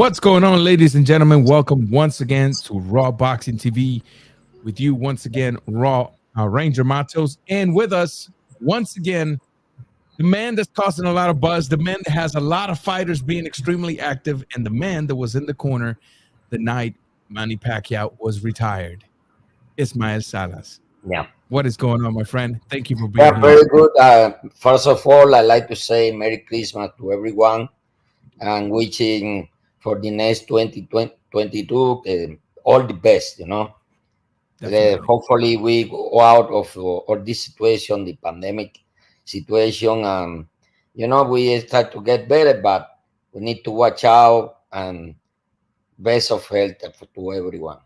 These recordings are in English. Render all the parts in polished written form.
What's going on, ladies and gentlemen? Welcome once again to Raw Boxing TV. With you once again, Raw Ranger Matos, and with us once again, the man that's causing a lot of buzz, the man that has a lot of fighters being extremely active, and the man that was in the corner the night Manny Pacquiao was retired, Ismael Salas. Yeah. What is going on, my friend? Thank you for being Yeah, here. very good. First of all, I'd like to say Merry Christmas to everyone and wishing for the next 2022 all the best, Definitely. Hopefully we go out of this situation, the pandemic situation, and, we start to get better, but we need to watch out and best of health to everyone.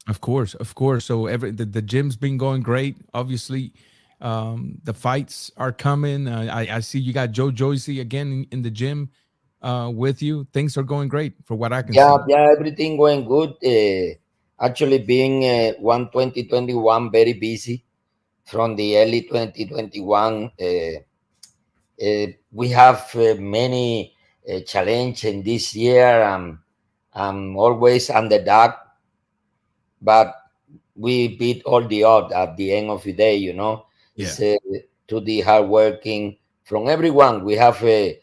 Of course, of course. So the gym's been going great. Obviously, the fights are coming. I see you got Joe Joyce again in the gym with you. Things are going great for what I can Yeah, see. yeah, everything going good. Actually, being 2021 very busy from the early 2021. We have many challenge in this year. I'm always underdog, but we beat all the odds at the end of the day. Yeah, It's to the hard working from everyone. We have a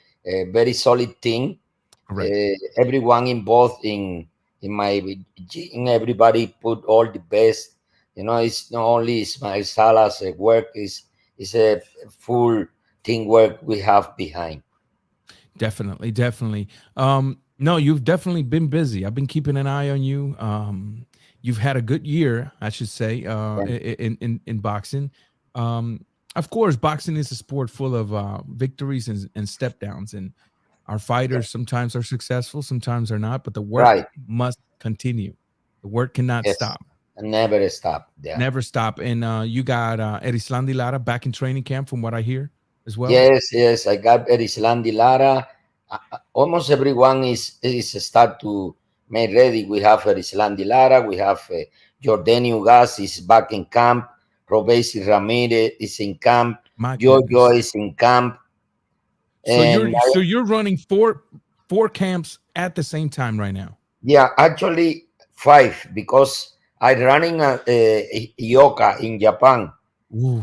very solid team, correct. everyone involved in my gym, everybody put all the best. It's not only Ismael Salas work, is a full teamwork we have behind. Definitely, definitely. No, you've definitely been busy. I've been keeping an eye on you. You've had a good year, I should say, And in boxing. Of course, boxing is a sport full of victories and step downs, and our fighters sometimes are successful, sometimes are not, but the work right, must continue. The work cannot yes, stop, never stop. Yeah, never stop. And you got Erislandi Lara back in training camp, from what I hear, as well. yes, yes. I got Erislandi Lara. Almost everyone is start to make ready. We have Erislandi Lara. We have Yordenis Ugas is back in camp. Robesi Ramirez is in camp. My Jojo goodness. is in camp. So And you're running four camps at the same time right now. yeah, actually five because I running a yoga in Japan. Ooh,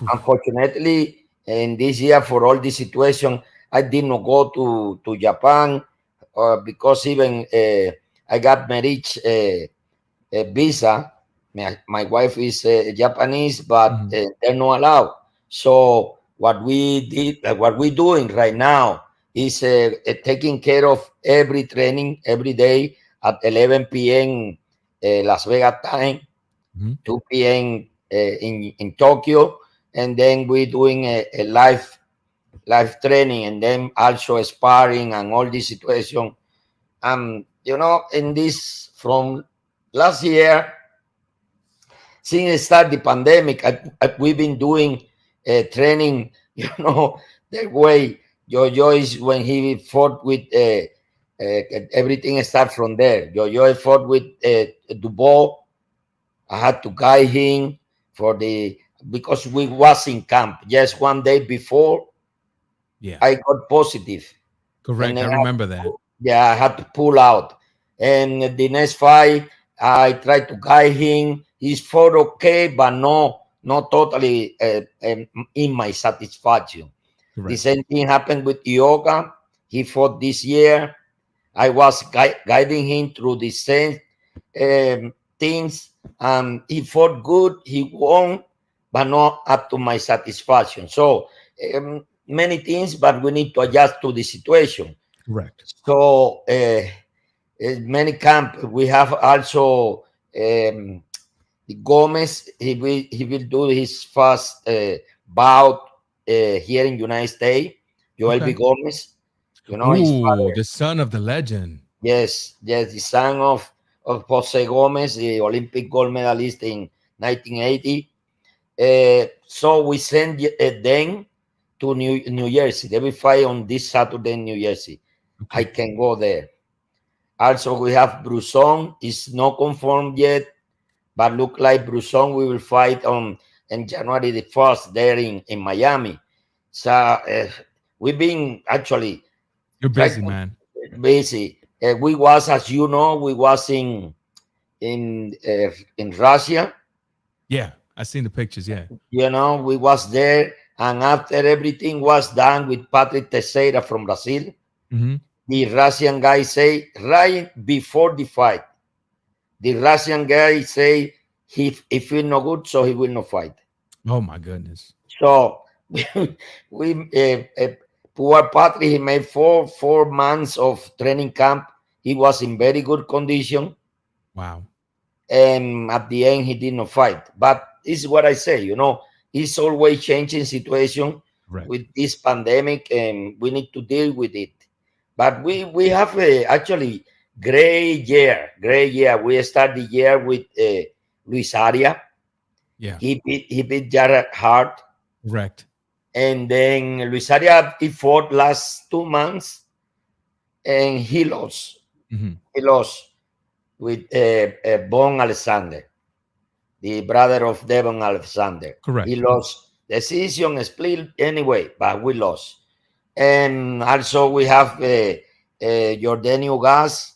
Unfortunately, in this year for all this situation, I did not go to Japan because even I got marriage visa. My wife is Japanese, but mhm. they're not allowed. So what we did, what we doing right now is taking care of every training every day at 11 p.m. Las Vegas time, Mhm. 2 p.m. In Tokyo, and then we're doing a live training, and then also sparring and all this situation. In this from last year, since start the pandemic, we've been doing training. The way Jojo is when he fought with everything start from there. Jojo fought with Dubois. I had to guide him for the because we was in camp just one day before Yeah, I got positive, and correct. then I remember that. yeah, I had to pull out. And the next fight, I tried to guide him. He's fought okay, but not totally in my satisfaction. The Correct. same thing happened with Yoga. He fought this year. I was guiding him through the same things. He fought good. He won, but not up to my satisfaction. So many things, but we need to adjust to the situation. Correct. So many camp we have also Gomez. He will do his first bout here in United States. Joel B. Okay. Gomez, his Ooh, father. the son of the legend. Yes, yes, the son of Jose Gomez, the Olympic gold medalist in 1980. So we send them to New Jersey. They will fight on this Saturday in New Jersey. I Okay. can go there. Also, we have Bruson. It's not confirmed yet, but look like Bruson we will fight on January the 1st there in Miami. So we've been actually You're trying busy, to man. busy. We was, as you know, we was in Russia. Yeah, I seen the pictures. Yeah. We was there, and after everything was done with Patrick Teixeira from Brazil, Mm-hmm. the Russian guy say right before the fight, the Russian guy say he feel no good, so he will not fight. Oh my goodness. So we poor Patrick, he made four months of training camp. He was in very good condition, Wow. and at the end he did not fight. But this is what I say, it's always changing situation Correct. with this pandemic, and we need to deal with it. But we have actually great year. We start the year with Luis Aria. Yeah. He beat Jared Hart, Correct. and then Luis Aria he fought last 2 months, and he lost. Mm-hmm. He lost with Bon Alexander, the brother of Devon Alexander. He Correct. lost decision split anyway, but we lost. And also we have Yordenis Ugas.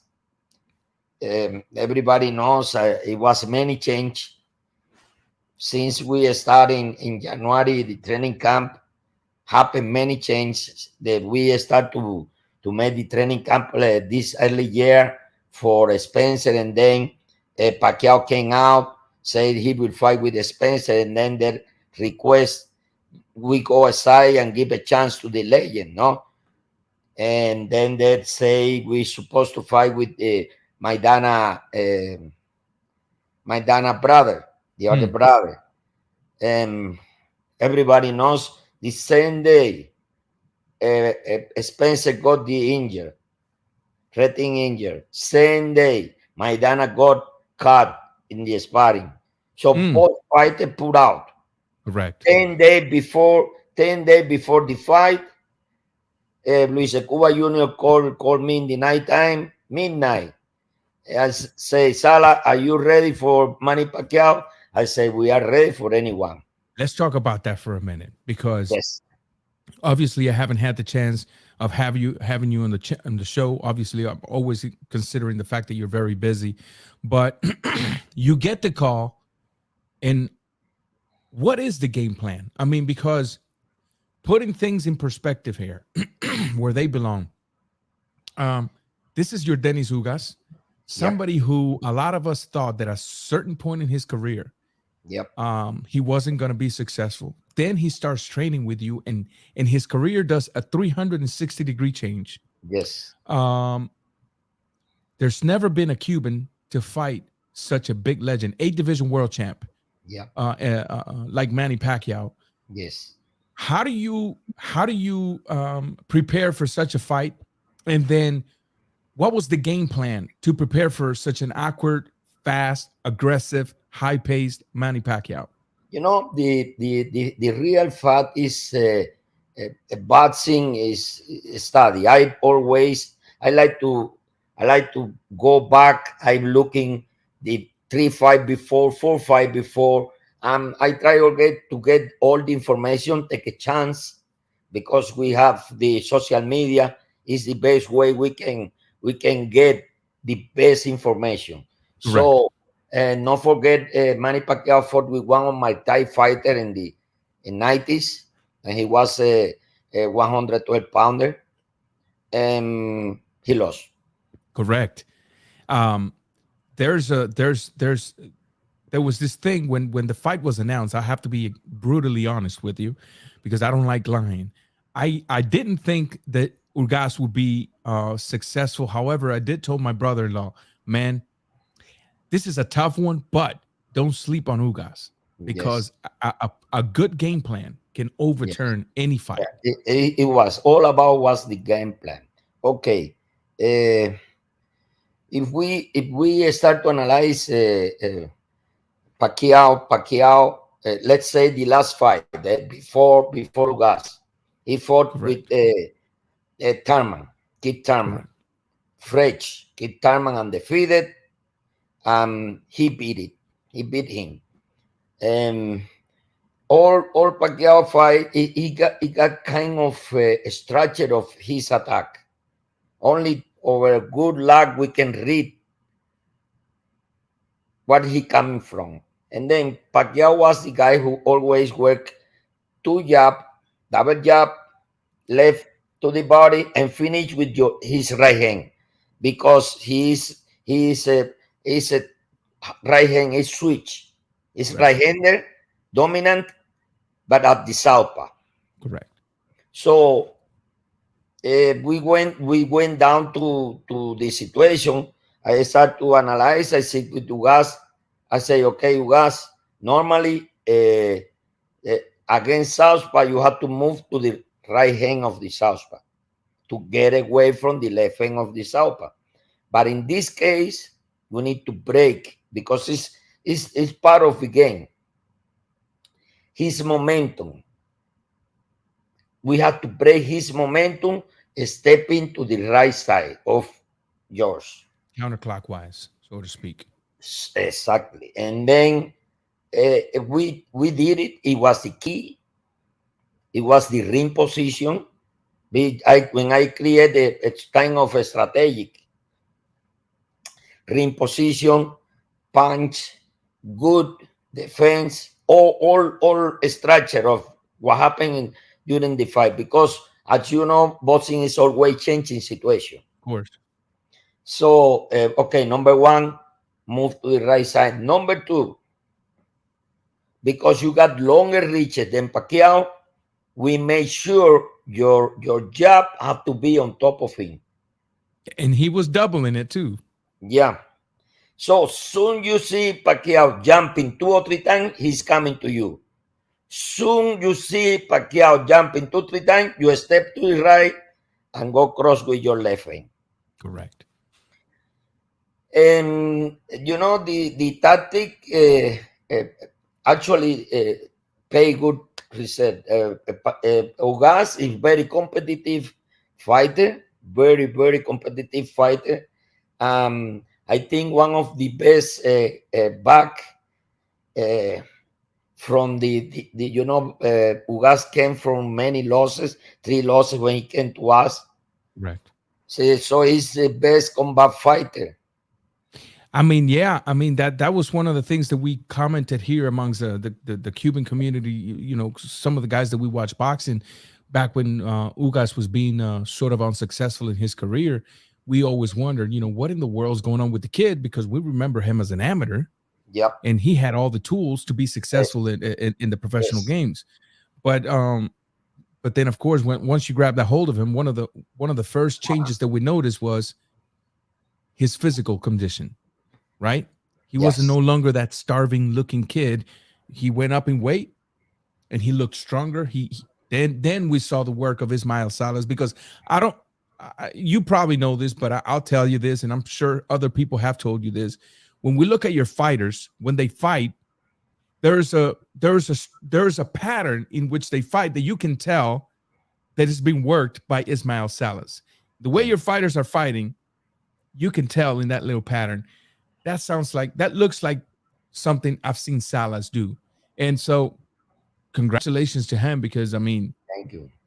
Everybody knows it was many change since we started in January. The training camp happened many changes that we start to make the training camp this early year for Spencer, and then Pacquiao came out, said he will fight with Spencer, and then the request we go aside and give a chance to the legend, no? And then they say we supposed to fight with Maidana brother, the other Mm. brother. And everybody knows the same day Spencer got the injured, threatening injured. Same day, Maidana got cut in the sparring. So Mm. both fighters put out. Correct. 10 days before the fight, Luis Cuba Jr. called me in the night time, midnight. I say, Salah, are you ready for Manny Pacquiao? I say, we are ready for anyone. Let's talk about that for a minute because Yes. obviously I haven't had the chance of having you on on the show. Obviously, I'm always considering the fact that you're very busy, but you get the call. And what is the game plan? I mean, because putting things in perspective here, where they belong. Um, this is Yordenis Ugas, Yep. somebody who a lot of us thought that at a certain point in his career, Yep. he wasn't going to be successful. Then he starts training with you, and his career does a 360-degree change. Yes. Um, there's never been a Cuban to fight such a big legend, 8 division world champ, Yep. like Manny Pacquiao. Yes. How do you prepare for such a fight, and then what was the game plan to prepare for such an awkward, fast, aggressive, high-paced Manny Pacquiao? The real fact is boxing is study. I like to go back. I'm looking the 3 fight before, 4 fight before. I try to get all the information, take a chance, because we have the social media is the best way we can get the best information. Correct. So, and not forget, Manny Pacquiao fought with one of my Thai fighter in the in 90s, and he was a 112 pounder, and he lost. Correct. Um, there was this thing when the fight was announced. I have to be brutally honest with you because I don't like lying. I didn't think that Ugas would be successful. However, I did tell my brother-in-law, man, this is a tough one, but don't sleep on Ugas Yes, because a good game plan can yes. overturn any fight. It was all about was the game plan. Okay, uh, if we start to analyze Pacquiao, let's say the last fight before Ugas, he fought with Correct. Thurman, Kid Thurman, Correct. fresh Kid Thurman undefeated. He beat it. He beat him. Um, all Pacquiao fight, he got kind of a structure of his attack. Only over good luck, we can read what he coming from. And then Pacquiao was the guy who always worked two jab, double jab, left to the body, and finish with his right hand, because he's a right hand is switch. He's Right. right-hander, dominant, but at the southpaw. Correct. So we went down to the situation. I start to analyze. I sit with Ugas. I say, okay, Ugas, normally against southpaw, you have to move to the right hand of the southpaw to get away from the left hand of the southpaw. But in this case, we need to break, because it's part of the game. His momentum. We have to break his momentum, stepping to the right side of yours. Counterclockwise, so to speak. Exactly. And then we did it. It was the key. It was the ring position. When I created a kind of a strategic ring position, punch, good defense, all structure of what happened during the fight. Because as you know, boxing is always changing situation. Of course. So okay, number one, move to the right side. Number two, because you got longer reaches than Pacquiao, we made sure your jab have to be on top of him. And he was doubling it too. Yeah. So soon you see Pacquiao jumping 2 or 3 times, he's coming to you. Soon you see Pacquiao jumping 2 or 3 times, you step to the right and go cross with your left hand. Correct. And you know the tactic actually pay good result. Ugas is very competitive fighter, very competitive fighter. I think one of the best back from the Ugas came from many losses, 3 losses when he came to us. Correct. So he's the best combat fighter. I mean, yeah. I mean that was one of the things that we commented here amongst the Cuban community. You know, some of the guys that we watch boxing back when Ugas was being sort of unsuccessful in his career. We always wondered, you know, what in the world's going on with the kid, because we remember him as an amateur. Yep. And he had all the tools to be successful in the professional games. But then of course once you grab that hold of him, one of the first changes that we noticed was his physical condition, right? He wasn't no longer that starving looking kid. He went up in weight and he looked stronger. Then we saw the work of Ismael Salas, because you probably know this, but I'll tell you this, and I'm sure other people have told you this. When we look at your fighters, when they fight, there's a pattern in which they fight that you can tell that is being worked by Ismael Salas. The way your fighters are fighting, you can tell in that little pattern. That looks like something I've seen Salas do. And so congratulations to him, because I mean,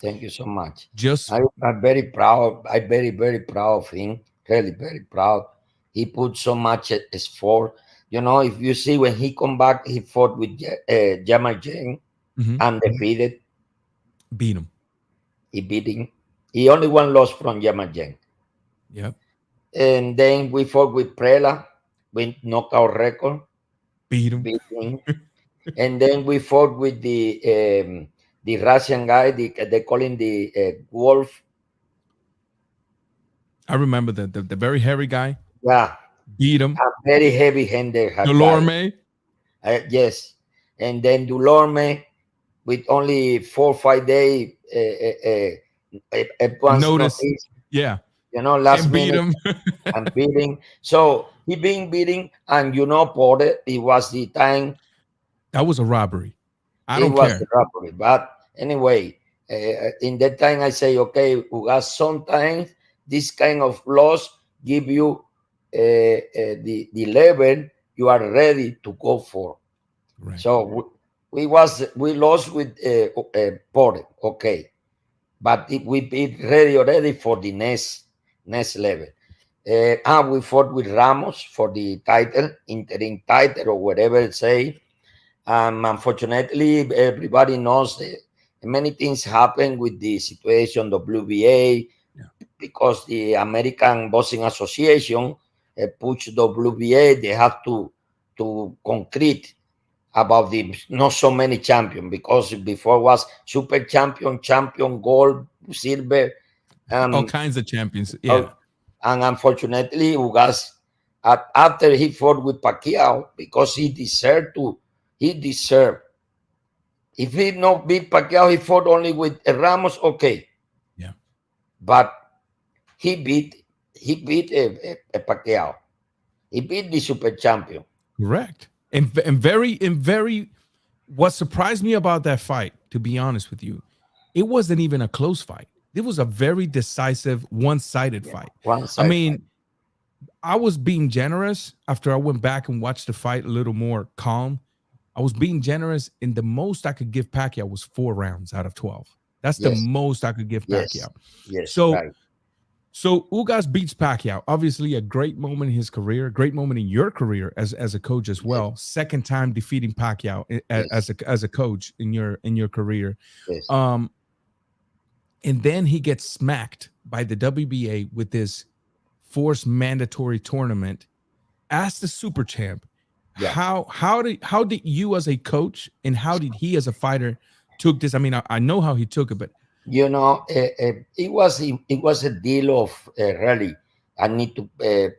Thank you so much. just I'm very proud. I'm very proud of him. Really very proud. He put so much effort. You know, if you see when he come back, he fought with Jamal Jane, undefeated. beat him. He beat him. He only one loss from Jamal Jane. Yep. And then we fought with Prela with knockout record. Beat him. Beat him. And then we fought with the Russian guy. They call him the Wolf. I remember the very hairy guy. Yeah. Beat him. A very heavy-handed guy. Delorme. Yes. And then Delorme, with only 4 or 5 days, Notice. Yeah. You know, last and beat minute him. and beating. So he been beating, and you know, Porter, it was the time. That was a robbery. I don't It was care. the robbery. But anyway, in that time, I say, okay, Ugas, sometimes this kind of loss give you the level you are ready to go for. Right. So we lost with Porter, okay, but we be ready already for the next level. We fought with Ramos for the title, interim title, or whatever it say. Unfortunately, everybody knows that many things happen with the situation, WBA, Yeah. because the American Boxing Association pushed WBA. They have to concrete about the not so many champion, because before was super champion, champion, gold, silver, All um, kinds of champions. uh, Yeah. and unfortunately, Ugas, after he fought with Pacquiao, because he deserved to, he deserved. If he not beat Pacquiao, he fought only with Ramos, okay, Yeah. but he beat Pacquiao. He beat the super champion. Correct. And very what surprised me about that fight, to be honest with you, it wasn't even a close fight. It was a very decisive, one-sided Yeah, fight. one I side fight. mean, I was being generous after I went back and watched the fight a little more calm. I was being generous, and the most I could give Pacquiao was 4 rounds out of 12. That's the Yes, most I could give yes, Pacquiao. yes, So right. so Ugas beats Pacquiao. Obviously, a great moment in his career, a great moment in your career as a coach as Yes, well. Second time defeating Pacquiao yes, as a coach in your career. yes. Um, and then he gets smacked by the WBA with this forced mandatory tournament as the super champ. Yeah. How did you as a coach and how did he as a fighter took this? I mean, I know how he took it, but It was a deal of really. I need to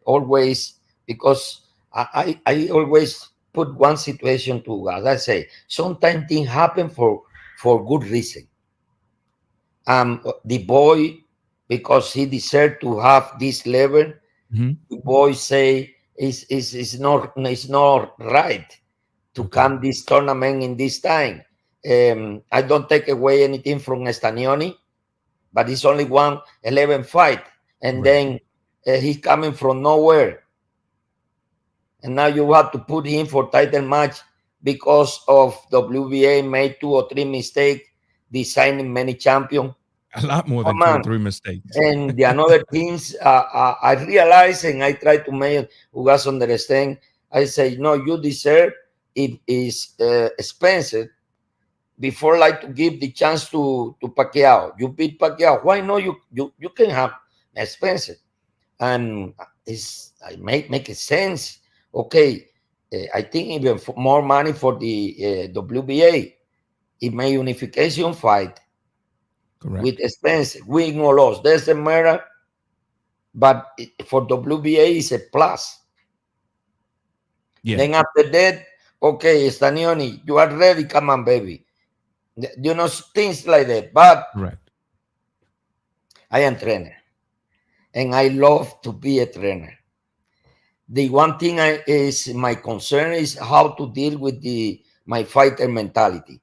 always, because I always put one situation to, as I say, sometimes things happen for good reason. The boy, because he deserved to have this level, mhm, the boy say is not right to okay, come this tournament in this time. I don't take away anything from Stanioni, but it's only 111 fight, and right, then he's coming from nowhere, and now you have to put him for title match because of WBA made 2 or 3 mistakes, designing many champion. a lot more than Come two or on. three mistakes. And the another things I realize, and I try to make Ugas understand. I say, no, you deserve it is expensive. Before, like, to give the chance to Pacquiao, you beat Pacquiao. Why not? You can have expensive, and it's I make it sense. Okay, I think even more money for the WBA. It may unification fight with Correct. expense, win or loss. There's a matter, but for WBA is a plus. Yeah, Then after that, okay, Stanioni, you are ready. Come on, baby. Things like that. But correct. I am trainer, and I love to be a trainer. The one thing is my concern is how to deal with the my fighter mentality.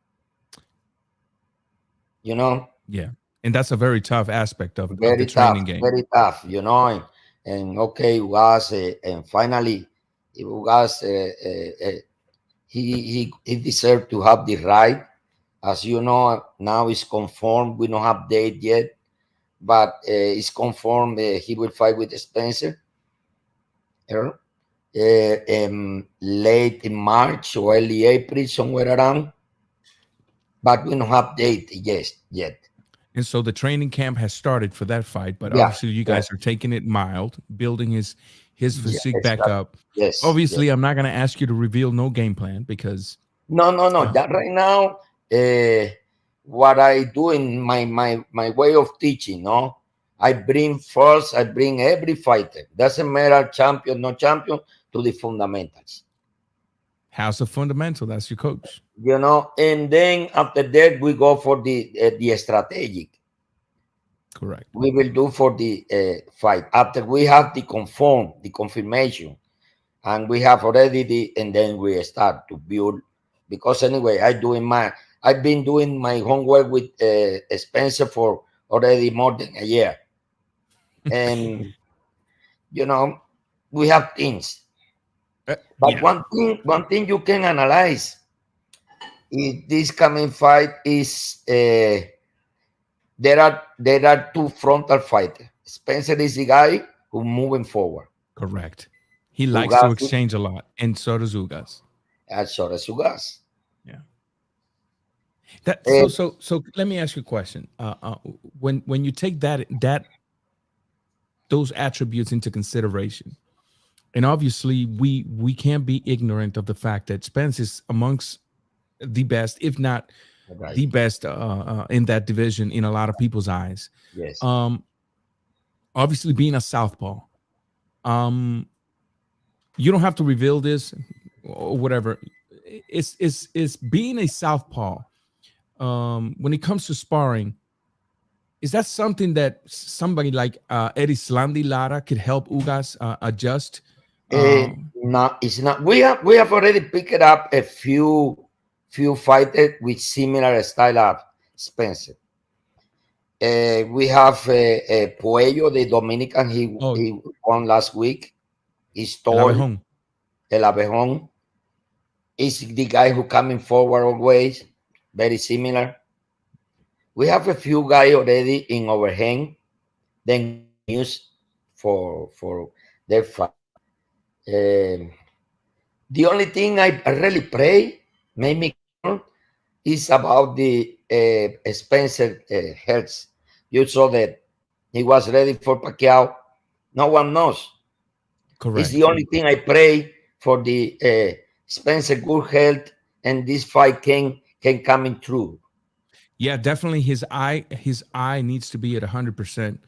You know, Yeah. And that's a very tough aspect of the very tough, training game. very tough. And okay, Ugas, and finally, Ugas, he deserved to have the right. As you know, now it's confirmed. We don't have date yet, but it's confirmed he will fight with Spencer. Late in March or early April, somewhere around. But we don't have date yet. And so the training camp has started for that fight, but Yeah, obviously you yeah, guys are taking it mild, building his yeah, physique back exactly. up. Yes, yes. Obviously, I'm not going to ask you to reveal no game plan because No, no, no. uh, That right now, uh, what I do in my way of teaching, no, I bring every fighter, doesn't matter champion, no champion, to the fundamentals. House of Fundamental, that's your coach. And then after that we go for the strategic. Correct. We will do for the fight after we have the confirmation, and we have already and then we start to build, because anyway I've been doing my homework with Spencer for already more than a year, and you know we have things, but Yeah. one thing you can analyze is this coming fight is there are two frontal fighters. Spencer is the guy who moving forward. Correct. He likes to Ugas, exchange a lot, and so does Ugas. as short as Ugas. Yeah. That Uh, so let me ask you a question. When you take that those attributes into consideration, and obviously we can't be ignorant of the fact that Spence is amongst the best, if not right. the best, in that division in a lot of people's eyes. Yes. Um, obviously, being a southpaw, um, you don't have to reveal this or whatever. It's being a southpaw. When it comes to sparring, is that something that somebody like Eddie Slandi Lara could help Ugas adjust? No, it's not. We have already picked up a few fighters with similar style of Spencer. We have Puello, the Dominican. Oh, He won last week. He's El tall. Abejon. El Abejon is the guy who coming forward always. Very similar. We have a few guys already in overhand. Then we can use for their fight. Um, the only thing I really pray, make me concerned, is about the Spencer health. You saw that he was ready for Pacquiao. No one knows. It's the Correct. only thing I pray for the Spencer good health and this fight can coming through. Yeah, definitely. His eye needs to be at 100%,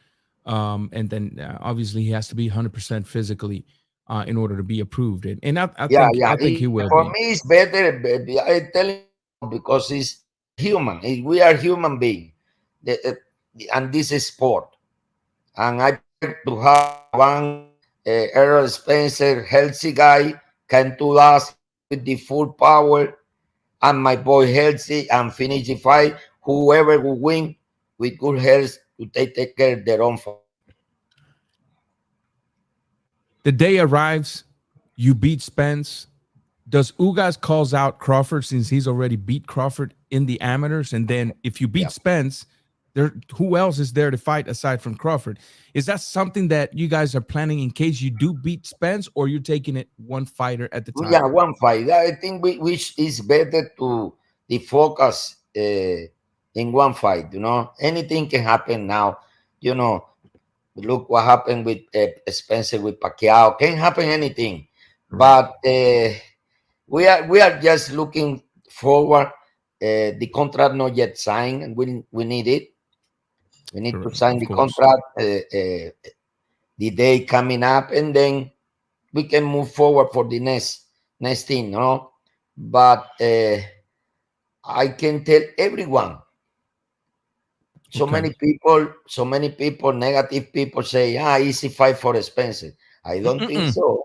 and then obviously he has to be 100% physically in order to be approved. And I Yeah, think yeah. I think he will For be. me, it's better. I tell you because it's human. We are human being, and this is sport. And I prefer to have one Errol Spencer, healthy guy, can do us with the full power, and my boy healthy and finish the fight. Whoever will win with good health to take care of their own fight. The day arrives, you beat Spence. Does Ugas calls out Crawford since he's already beat Crawford in the amateurs? And then if you beat Yeah. Spence, there who else is there to fight aside from Crawford? Is that something that you guys are planning in case you do beat Spence, or you're taking it one fighter at the Yeah, time? one fight. I think which is better to the focus in one fight. Anything can happen now. You know, look what happened with Spencer with Pacquiao. Can happen anything, Right. but we are just looking forward. The contract not yet signed, and we need it. We need to Correct. sign Of the course. contract the day coming up, and then we can move forward for the next thing. But I can tell everyone. Okay. So many people, negative people say, easy fight for expensive. I don't think Mm-mm. so.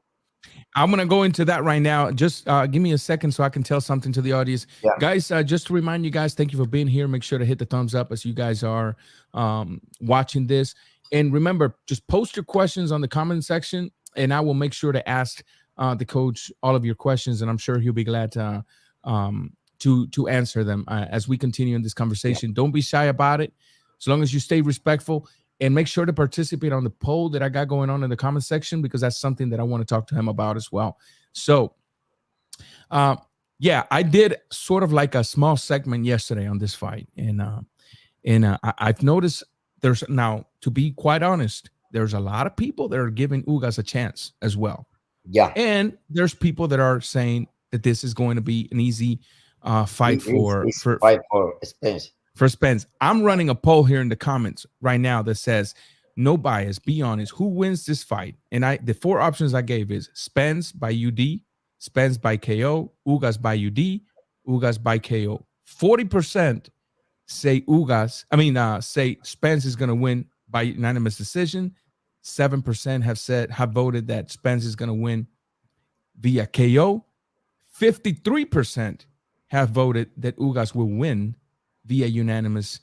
I'm gonna go into that right now. Just give me a second so I can tell something to the audience, Yeah, guys. Just to remind you guys, thank you for being here. Make sure to hit the thumbs up as you guys are watching this, and remember, just post your questions on the comment section, and I will make sure to ask the coach all of your questions, and I'm sure he'll be glad to answer them as we continue in this yeah, conversation. Don't be shy about it, as long as you stay respectful. And make sure to participate on the poll that I got going on in the comment section, because that's something that I want to talk to him about as well. So, uh, yeah, I did sort of like a small segment yesterday on this fight, and I've noticed there's now, to be quite honest, there's a lot of people that are giving Ugas a chance as well, yeah. and there's people that are saying that this is going to be an easy fight It's fight for expensive. for Spence. I'm running a poll here in the comments right now that says, no bias, be honest, who wins this fight? And the four options I gave is Spence by UD, Spence by KO, Ugas by UD, Ugas by KO. 40% say say Spence is going to win by unanimous decision. 7% have voted that Spence is going to win via KO. 53% have voted that Ugas will win via unanimous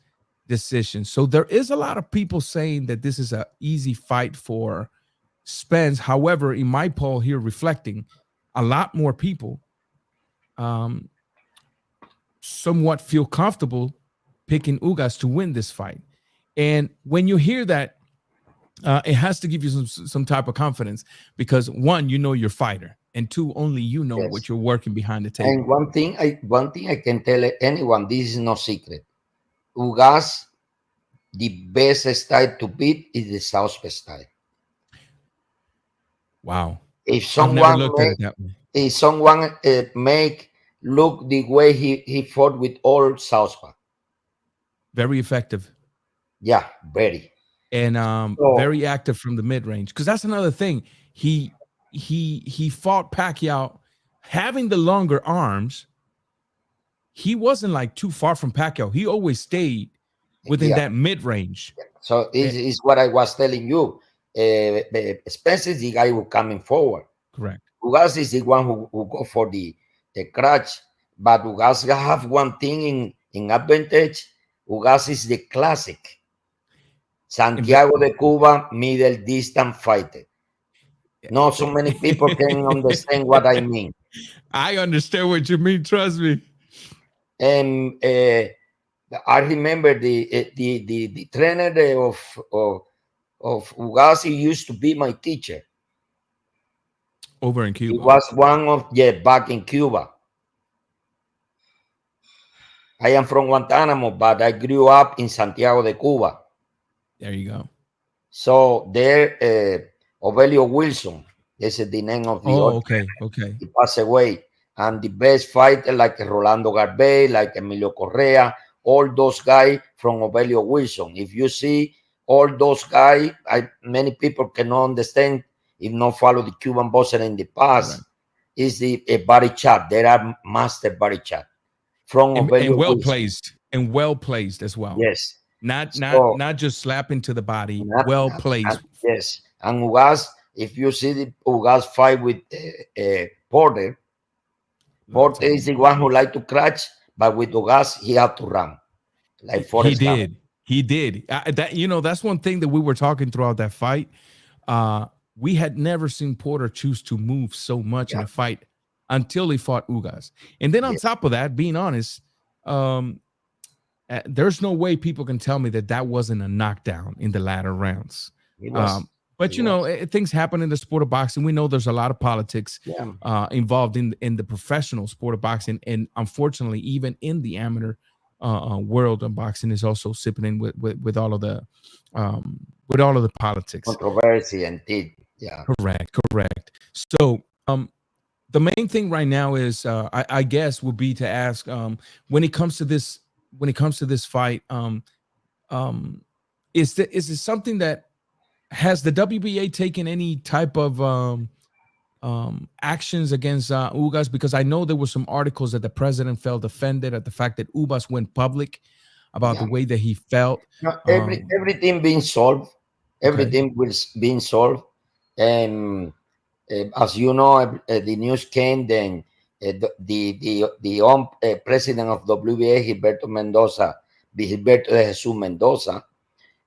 decision. So there is a lot of people saying that this is an easy fight for Spence. However, in my poll here, reflecting, a lot more people um, somewhat feel comfortable picking Ugas to win this fight. And when you hear that, It has to give you some type of confidence because one, you know your fighter, and two, only you know Yes. what you're working behind the And table. one thing I can tell anyone, this is no secret. Ugas, the best style to beat is the Southwest style. Wow, If I've never someone looked at make it that way. if someone make look the way he fought with all Southpaw, Very effective yeah, very. and So very active from the mid range. Because that's another thing. He he fought Pacquiao having the longer arms. He wasn't like too far from Pacquiao. He always stayed within yeah, that mid range. so this is what I was telling you. Spence is the guy who coming forward. Correct. Ugas is the one who go for the crutch, but Ugas have one thing in advantage. Ugas is the classic Santiago de Cuba middle distance fighter. Not so many people can understand what I mean. I understand what you mean. Trust me. And I remember the trainer of Ugas. He used to be my teacher. Over in He Cuba. was one of, yeah, back in Cuba. I am from Guantanamo, but I grew up in Santiago de Cuba. There you go. So there, Ovelio Wilson, this is the name of the Oh, other. okay. Okay. He passed away. And the best fighter like Rolando Garbey, like Emilio Correa, all those guys from Ovelio Wilson. If you see all those guys, many people cannot understand if not follow the Cuban boxing in the past. Correct. Is the body chat. There are master body chat from And Ovelio well Wilson. placed. And well placed as well. Yes. So Not just slapping to the body. not, Well not, placed. yes. And Ugas, if you see the Ugas fight with Porter, That's Porter is the unbelievable. one who like to crouch, but with Ugas, he had to run like He Forrest Gump. did. He did. That that's one thing that we were talking throughout that fight. Uh, we had never seen Porter choose to move so much in Yeah, a fight until he fought Ugas. And then on yeah, top of that, being honest, um, there's no way people can tell me that that wasn't a knockdown in the latter rounds. he was. Um, but He was. things happen in the sport of boxing. We know there's a lot of politics Yeah, involved in the professional sport of boxing, and unfortunately, even in the amateur world of boxing, is also sipping in with all of the with all of the politics. controversy and did. Yeah, Correct, correct. So, the main thing right now is, I guess, would be to ask, when it comes to this, fight, um, is it something that has the WBA taken any type of actions against Ugas? Because I know there were some articles that the president felt offended at the fact that Ugas went public about yeah. the way that he felt. No, Um, everything being solved. okay, Everything was being solved. And as you know, the news came. Then the president of WBA, Gilberto Mendoza, Gilberto de Jesus Mendoza,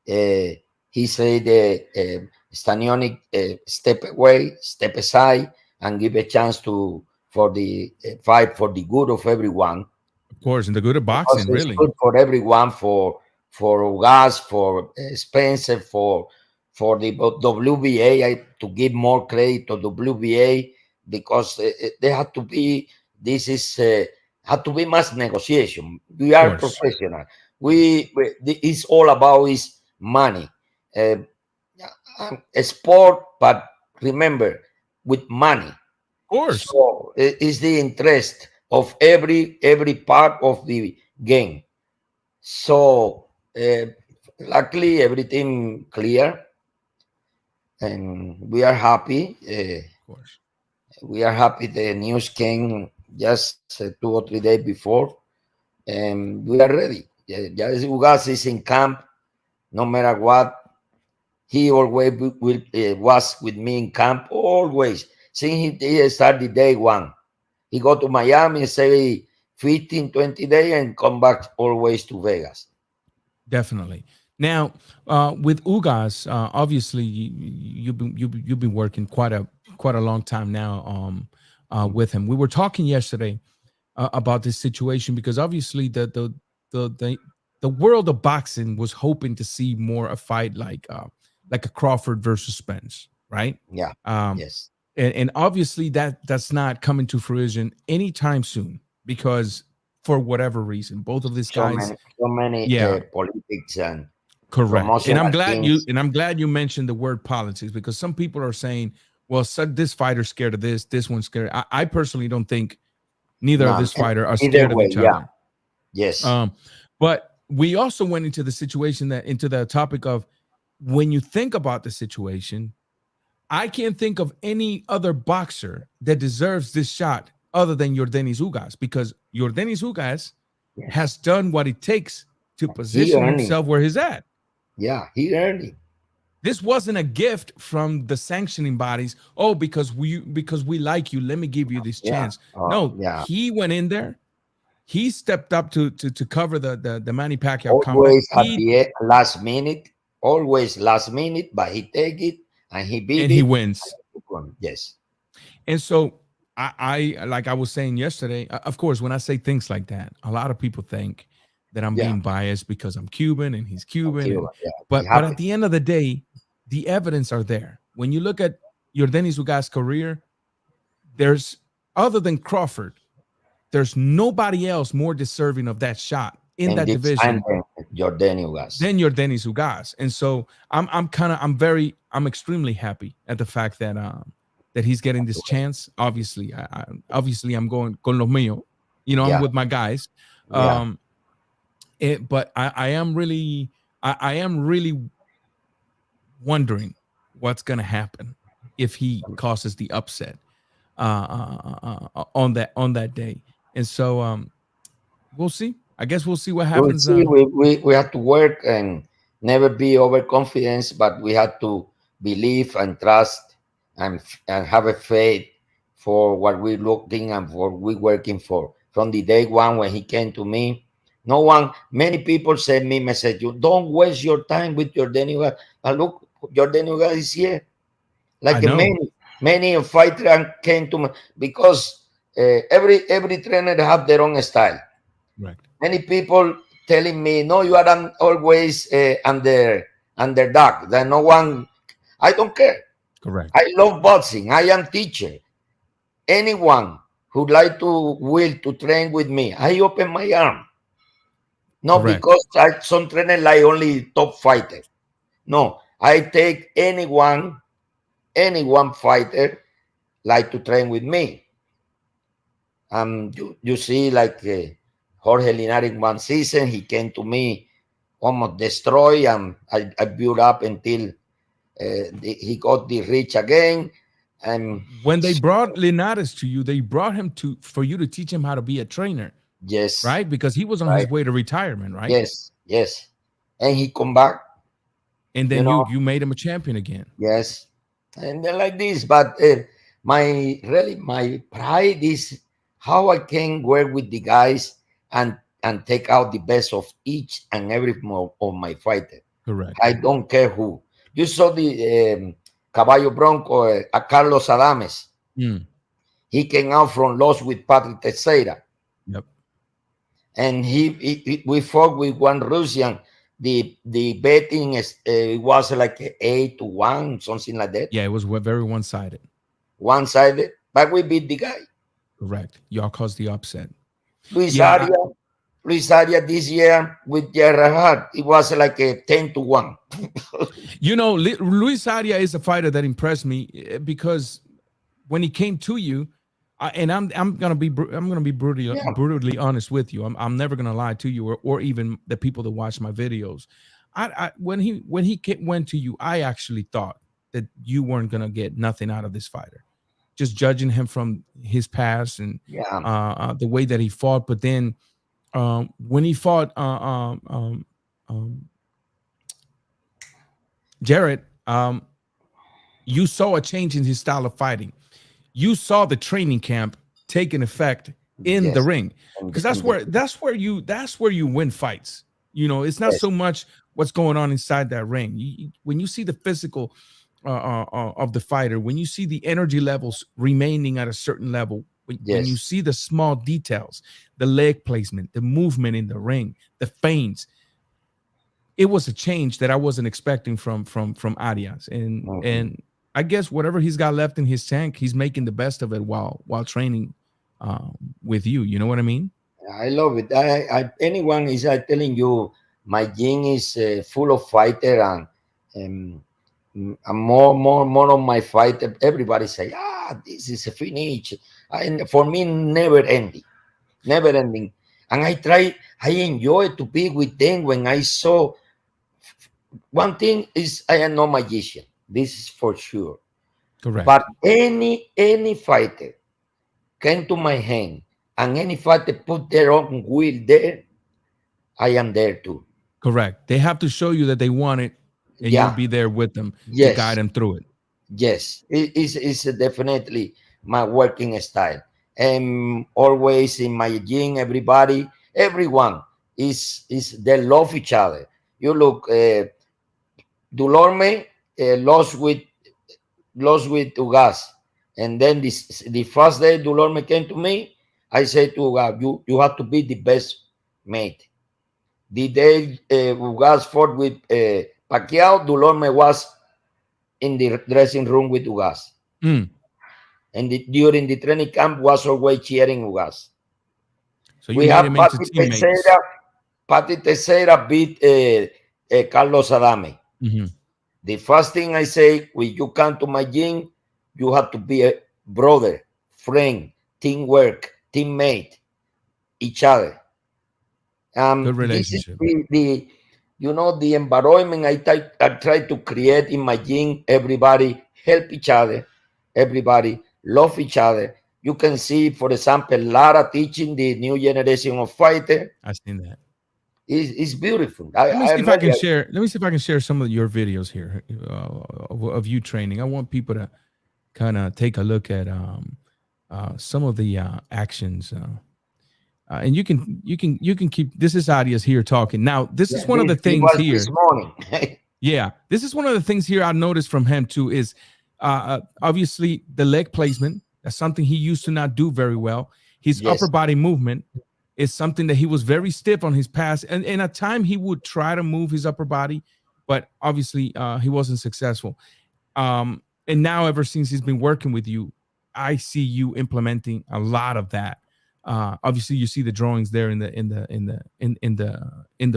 he said, Stanioni, step away, step aside, and give a chance to for the fight for the good of everyone, of course, and the good of because boxing, it's really, good for everyone, for Ugas, for Spencer, for the WBA. To give more credit to WBA, because they have to be. This is have to be mass negotiation. We of are course, professional. It's all about is money. Uh, a sport, but remember, with money. of course, So it's the interest of every part of the game. So luckily everything clear, and we are happy. of course. We are happy the news came just 2 or 3 days before, and we are ready. Just Ugas is in camp, no matter what. He always was with me in camp, always. Since he started day one. He go to Miami, say 15, 20 days, and come back always to Vegas. Definitely. Now, with Ugas, obviously you've been working quite a long time now with him. We were talking yesterday about this situation because obviously the the world of boxing was hoping to see more a fight like like a Crawford versus Spence, right? Yeah. Um, Yes. and obviously that's not coming to fruition anytime soon because for whatever reason, both of these guys, So many yeah, politics and correct. promotional things. I'm glad you mentioned the word politics because some people are saying, well, so this fighter's scared of this one's scared. I personally don't think neither of No, this fighter are either scared of way, each yeah. other. Yes. Um, but we also went into the situation that into the topic of when you think about the situation, I can't think of any other boxer that deserves this shot other than Yordenis Ugas because Yordenis Ugas Yes. has done what it takes to He position earned it. himself where he's at. Yeah, he earned it. This wasn't a gift from the sanctioning bodies. Oh, because we like you, let me give you this Yeah. chance. No, Yeah. he went in there. He stepped up to cover the Manny Pacquiao comeback. Always at the last minute. Always last minute, but he take it and he beat And he it. wins. Yes. And so I like I was saying yesterday, of course, when I say things like that, a lot of people think that I'm Yeah. being biased because I'm Cuban and he's Thank Cuban. you. And Yeah. It but at happened. the end of the day, the evidence are there. When you look at Yordenis Ugas' career, there's other than Crawford, there's nobody else more deserving of that shot in And that this time division Jordan was. than Yordenis Ugas. And so I'm extremely happy at the fact that he's getting this chance. Obviously I'm going con los mío. I'm Yeah. with my guys. Yeah. Um but I am really I am really wondering what's gonna happen if he causes the upset on that day. And so we'll see. I guess we'll see what We'll happens. see. We have to work and never be overconfident, but we have to believe and trust and have a faith for what we're looking and for we working for. From the day one when he came to me, many people send me message, you don't waste your time with Jordan Ugas. But look, Jordan Ugas is here. I Like know. many fighter came to me because every trainer have their own style. Correct. Many people telling me, no, you are always underdog. That no one. I don't care. Correct. I love boxing. I am teacher. Anyone who like to will to train with me, I open my arm. Not Correct. because some trainer like only top fighter. No, I take anyone fighter like to train with me. You see, like Jorge Linares one season, he came to me almost destroyed, and I built up until he got the reach again. And When they brought Linares to you, they brought him to for you to teach him how to be a trainer, yes, right? Because he was on his right, way to retirement, right? yes, and he come back, And you then know, you made him a champion again. yes, and then like this. But my pride is how I can work with the guys and take out the best of each and every of my fighter. Correct. I don't care who. You saw the Caballo Bronco, Carlos Adames. Mm. He came out from loss with Patrick Teixeira. Yep. And we fought with one Russian. The betting was like 8-1, something like that. Yeah, it was very one-sided. One sided, but we beat the guy. Correct. Y'all caused the upset. Luis Yeah, Aria, Luis Aria this year with Gerrard, it was like a 10-1. Luis Aria is a fighter that impressed me because when he came to you, and I'm gonna be Yeah, brutally honest with you. I'm never gonna lie to you or even the people that watch my videos. When he went to you, I actually thought that you weren't gonna get nothing out of this fighter, just judging him from his past and yeah, the way that he fought. But then when he fought um, Jarrett, you saw a change in his style of fighting. You saw the training camp taking effect in the yes, ring because that's where you win fights. It's not yes, so much what's going on inside that ring. When you see the physical of the fighter, when you see the energy levels remaining at a certain level, when you yes, see the small details, the leg placement, the movement in the ring, the feints, it was a change that I wasn't expecting from Arias, Mhm. and I guess whatever he's got left in his tank, he's making the best of it while training with you. You know what I mean? I love it. Anyone is telling you my gene is full of fighter and more of my fighter. Everybody say, this is a finish. And for me, never ending. And I enjoy to be with them when I saw. One thing is I am no magician. This is for sure. But Correct. any fighter came to my hand and any fighter put their own will there, I am there too. Correct. They have to show you that they want it, and you'll Yeah, be there with them to guide yes, them through it. yes. It's definitely my working style. And always in my gym, everyone is they love each other. You look, Dulorme lost with Ugas. And then the first day Dulorme came to me, I said to Ugas, you have to be the best mate. The day Ugas fought with Pacquiao, Dulorme was in the dressing room with Ugas. Mm. And during the training camp was always cheering Ugas. So you We made have him into teammates. Patty Teixeira beat Carlos Adame. Hmm. The first thing I say, when you come to my gym, you have to be a brother, friend, teamwork, teammate, each other. Good This is relationship. the environment I try to create in my gym. Everybody help each other. Everybody love each other. You can see, for example, Lara teaching the new generation of fighter. I've seen that. Is beautiful. I, Let me I see if I can really, share. Let me see if I can share some of your videos here of you training. I want people to kind of take a look at some of the actions. And you can keep. This is Adias here talking. Now, this yeah, is one of the this things was this here. morning. Yeah, this is one of the things here I noticed from him too. Is obviously the leg placement. That's something he used to not do very well. His upper Yes. body movement is something that he was very stiff on his past, and at time he would try to move his upper body, but obviously he wasn't successful. And now, ever since he's been working with you, I see you implementing a lot of that. Obviously, you see the drawings there in the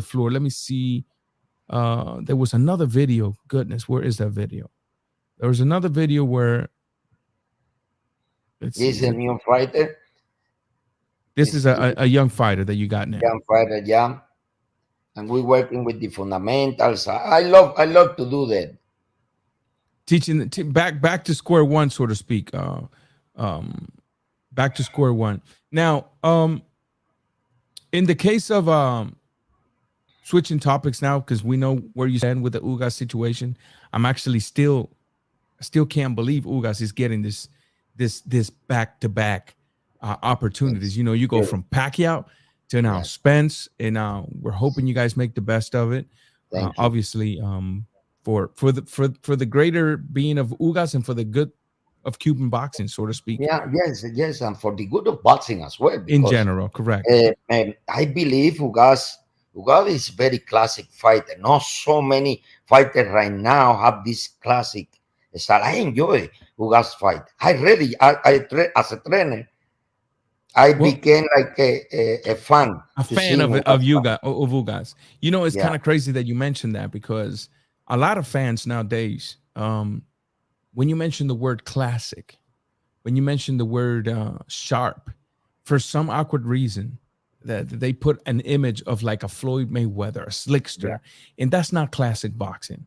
floor. Let me see. There was another video. Goodness, where is that video? There was another video where, let's see, He's is a it? new fighter. This is He's a young fighter that you got a now. young fighter, yeah. And we're working with the fundamentals. I love to do that. Teaching back to square one, so to speak. Um, Back to square one. Now, in the case of switching topics now, because we know where you stand with the Ugas situation, I'm actually still can't believe Ugas is getting this back to back opportunities. Yes. You know, you go Beautiful. from Pacquiao to now Yes. Spence, and we're hoping you guys make the best of it. Thank you. Obviously, for the greater being of Ugas and for the good of Cuban boxing, so to speak, Yeah, yes, and for the good of boxing as well, in because general. Correct. I believe Ugas is very classic fighter. Not so many fighters right now have this classic style. I enjoy Ugas fight. As a trainer, I Well, became like a fan a to fan see of Ugas fight. Ugas. You know, it's Yeah, kind of crazy that you mentioned that because a lot of fans nowadays, when you mention the word classic, when you mention the word sharp, for some awkward reason, that they put an image of like a Floyd Mayweather, a yeah, slickster, and that's not classic boxing.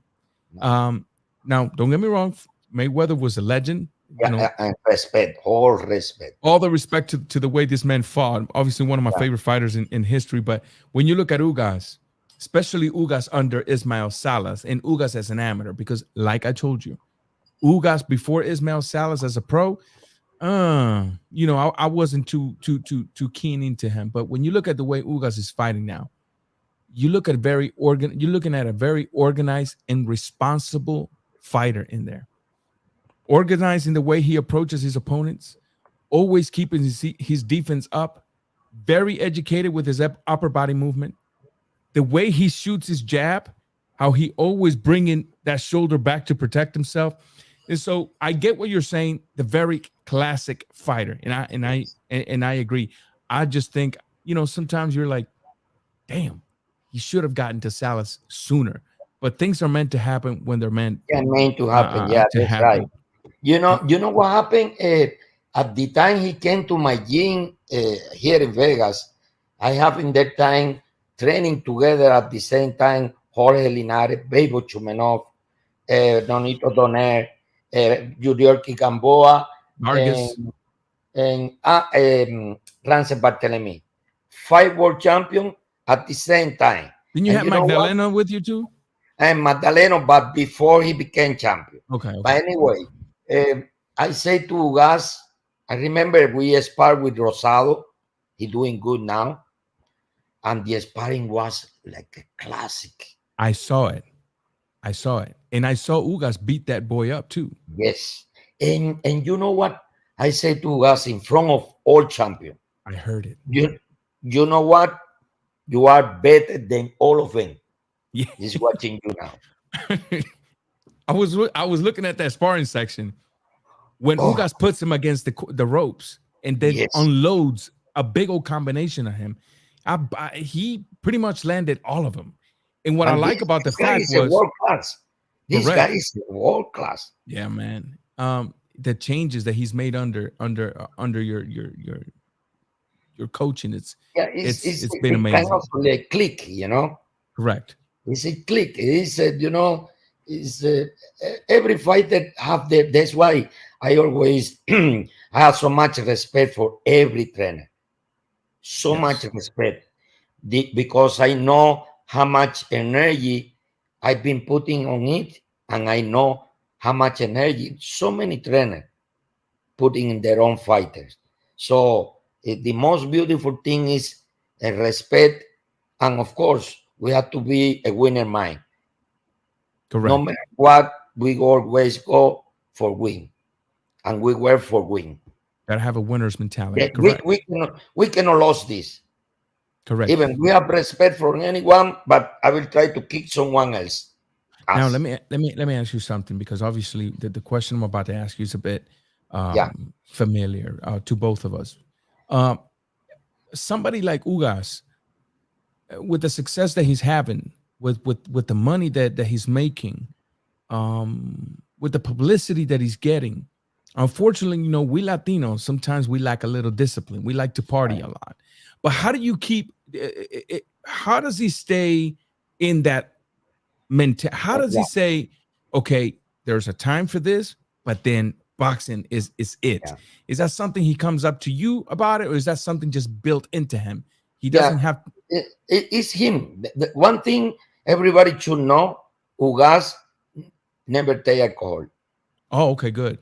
no. Um, Now, don't get me wrong, Mayweather was a legend. You Yeah, know, and respect, all respect. all the respect to the way this man fought. Obviously, one of my Yeah, favorite fighters in history. But when you look at Ugas, especially Ugas under Ismael Salas and Ugas as an amateur, because like I told you, Ugas before Ismael Salas as a pro, I wasn't too keen into him. But when you look at the way Ugas is fighting now, you're looking at a very organized and responsible fighter in there. Organizing the way he approaches his opponents, always keeping his defense up, very educated with his upper body movement. The way he shoots his jab, how he always bringing that shoulder back to protect himself. And so I get what you're saying, the very classic fighter. And I agree. I just think, sometimes you're like, damn, he should have gotten to Salas sooner. But things are meant to happen when they're meant Yeah, meant to happen. Yeah, to that's right. happen. You know what happened? At the time he came to my gym here in Vegas, I have in that time training together at the same time Jorge Linares, Bebo Chumenov, Nonito Doner, Yuriorki Gamboa, Vargas. and, and Rance Barthelemy. 5 world champion at the same time. Didn't you And have you know what? Magdalena with you too? And Magdaleno, but before he became champion. Okay, okay. But anyway, I say to Ugas, I remember we sparred with Rosado. He doing good now. And the sparring was like a classic. I saw it. And I saw Ugas beat that boy up too. Yes. And you know what? I say to Ugas in front of all champion. I heard it. You know what? You are better than all of them. Yeah. He's watching you now. I was looking at that sparring section when Ugas puts him against the ropes and then unloads a big old combination of him. He pretty much landed all of them. And what I like about the fact was world class. This guy is world class. Yeah, man. The changes that he's made under your coaching, it's been amazing. Kind of like click, you know. Correct. It's a click. It's you know, it's every fighter have their. That's why I always I have so much respect for every trainer. So much respect, because I know how much energy I've been putting on it, and I know how much energy so many trainers putting in their own fighters. So the most beautiful thing is respect, and of course we have to be a winner mind. Correct. No matter what, we always go for win, and we work for win. Gotta have a winner's mentality. Yeah, we cannot lose this. Correct. Even we have respect for anyone, but I will try to kick someone else. Now let me ask you something, because obviously the question I'm about to ask you is a bit familiar to both of us. Somebody like Ugas, with the success that he's having, with the money that he's making, with the publicity that he's getting, unfortunately, we Latinos, sometimes we lack a little discipline. We like to party a lot. But how do you keep how does he stay in that mental? How does he say, okay, there's a time for this, but then boxing is it? Yeah. Is that something he comes up to you about it, or is that something just built into him? He doesn't have. It's him. The one thing everybody should know: Ugas never take alcohol. Oh, okay, good.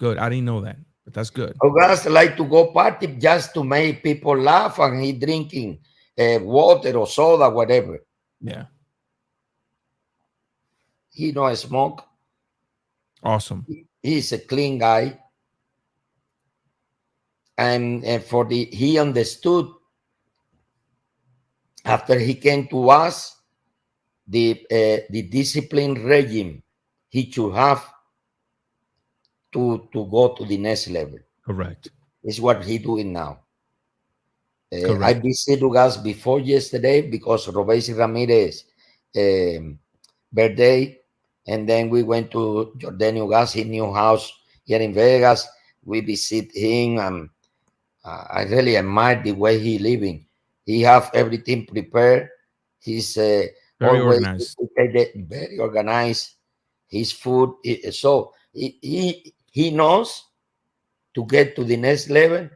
I didn't know that, but that's good. Ugas like to go party just to make people laugh, and he drinking water or soda, whatever. Yeah. He don't smoke. Awesome. He's a clean guy, and he understood after he came to us the discipline regime he should have to go to the next level. Correct. It's what he doing now. I visited Ugas before yesterday because Robesi Ramirez birthday, and then we went to Yordenis Ugas, his new house here in Vegas. We visit him, and I really admire the way he living. He have everything prepared. He's very organized. Very organized. His food, so he knows to get to the next level,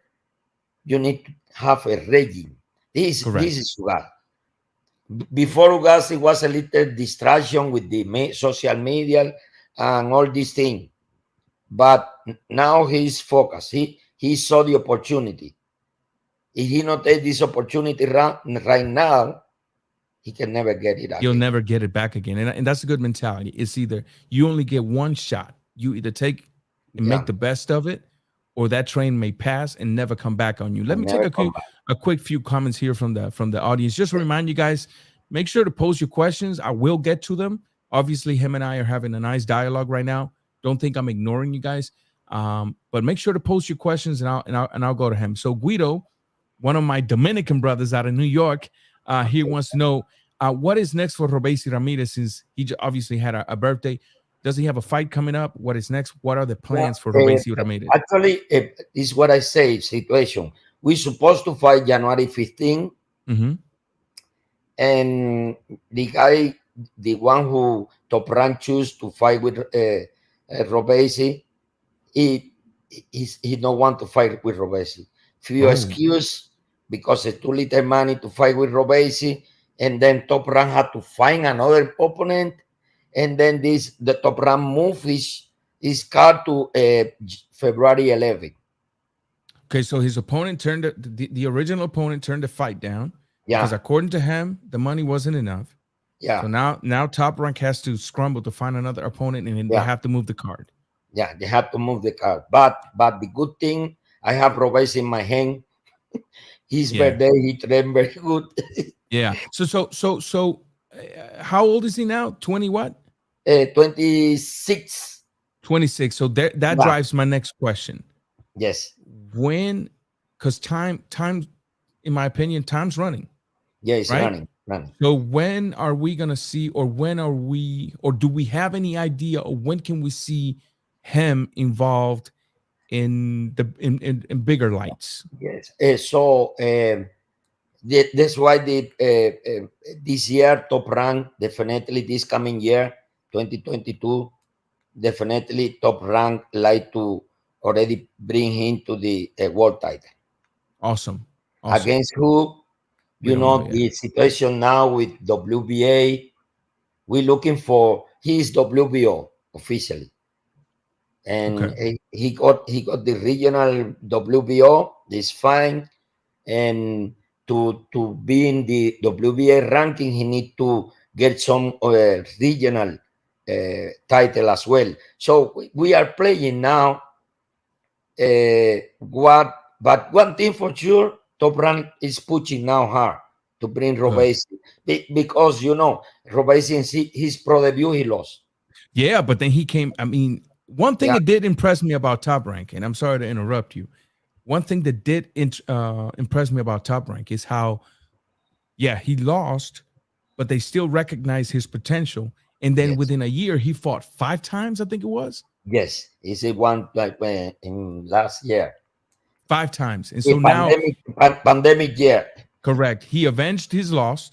you need to have a regime. This is Ugas. Before Ugas, it was a little distraction with the social media and all these things. But now he's focused. He saw the opportunity. If he not take this opportunity right now, he can never get it again. You'll never get it back again. And that's a good mentality. It's either you only get one shot. You either take and make the best of it, or that train may pass and never come back on you. Let me take a quick few comments here from the audience. Just to remind you guys, make sure to post your questions. I will get to them. Obviously, him and I are having a nice dialogue right now. Don't think I'm ignoring you guys. But make sure to post your questions, and I'll go to him. So Guido, one of my Dominican brothers out of New York, he Okay. wants to know what is next for Robesi Ramirez, since he obviously had a birthday. Does he have a fight coming up? What is next? What are the Yeah, plans for Robesi Ramirez? actually, this is what I say situation. We're supposed to fight January 15, Mm-hmm. and the guy, the one who Top Rank choose to fight with Robesi, he don't want to fight with Robesi. Few Oh, excuse because it's too little money to fight with Robesi, and then Top Rank had to find another opponent, and then the Top Rank move is called to February 11th. okay. So his opponent turned the original opponent turned the fight down because Yeah, according to him, the money wasn't enough. So yeah, now Top Rank has to scramble to find another opponent, and then they yeah, have to move the card. yeah. They had to move the card, but the good thing I have Robesi in my hand. His Yeah, birthday, he trained very good. yeah. How old is he now? 20 what? 26. 26. So that Yeah, drives my next question. yes, When, because time, in my opinion, time's running, yeah, it's right? running. So when are we gonna see, or when are we, or do we have any idea, or when can we see him involved in in bigger lights? Yes. That's why this year top rank definitely this coming year 2022 definitely top rank like to already bring him to the world title Awesome, awesome. against who We you don't know know yet. the situation now with WBA. We're looking for his WBO officially, Okay, and he got the regional WBO. This fine, and to be in the WBA ranking, he need to get some regional title as well. So we are playing now. But one thing for sure, Top Rank is pushing now hard to bring good. Robesi because Robesi in his pro debut he lost. Yeah, but then he came. I mean, one thing Yeah. that did impress me about Top Rank, and I'm sorry to interrupt you. One thing that did impress me about Top Rank is how, yeah, he lost, but they still recognized his potential. And then Yes. within a year, he fought 5 times, I think it was. Yes. He's the one like in last year. 5 times. And A so now, pandemic year. correct, he avenged his loss,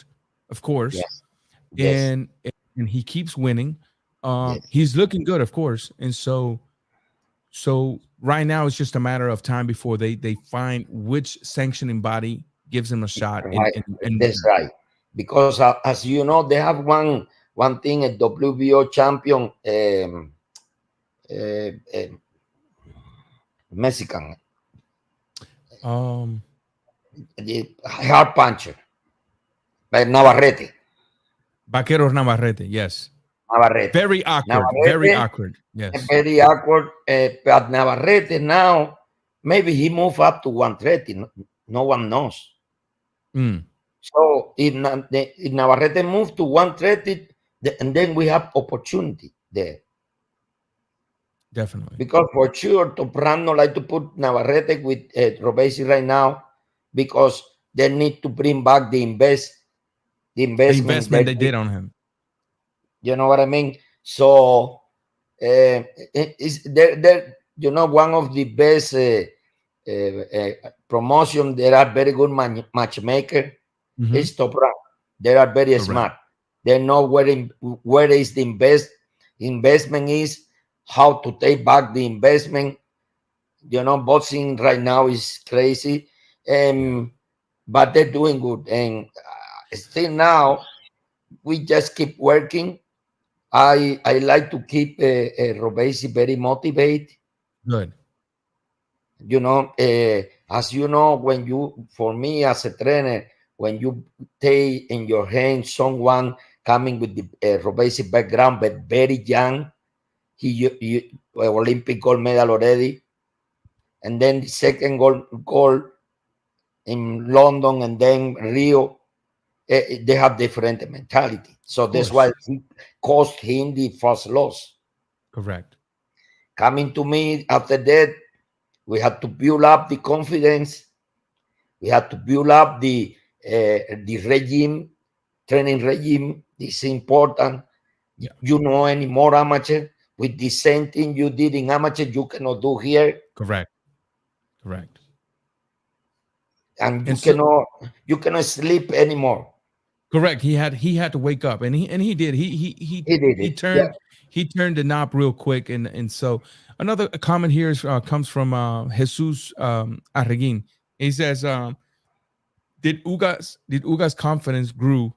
of course, Yes. Yes. and and he keeps winning. Yes. He's looking good, of course. And so right now it's just a matter of time before they find which sanctioning body gives him a shot Right. and That's right. Because as you know, they have one thing a WBO champion uh, uh, Mexican, um the hard puncher, like Navarrete. Vaqueros Navarrete, yes. Navarrete. Very awkward, very Navarrete, awkward. Yes. very awkward. But Navarrete now, maybe he moved up to 130. No one knows. Mm, So if Navarrete moved to 130, and then we have opportunity there. definitely. Because for sure, Topran no like to put Navarrete with Robesi right now because they need to bring back the The investment investment that they did on him. you know what I mean. So is there one of the best promotion. There are very good matchmaker. Mhm. Is Topran. They are very Correct. smart. They know where is the investment is, how to take back the investment. Boxing right now is crazy, Yeah. but they're doing good. And still now, we just keep working. I like to keep Robesi very motivated. Good. As you know, for me as a trainer, when you take in your hand someone coming with the Robesi background, but very young, he Olympic gold medal already, and then the second gold in London and then Rio. they have different mentality. So Of that's why course. he cost him the first loss. Correct. Coming to me after that, we had to build up the confidence. We had to build up the regime, training regime. This is important. Yeah. You know, any more amateur with the same thing you did in amateur, you cannot do here, Correct. Correct. and And so you cannot sleep anymore. correct. He had to wake up, and he did. He did He it. Yeah. turned the knob real quick, and so another comment here is comes from Jesus Arreguin. He says, did Ugas confidence grew?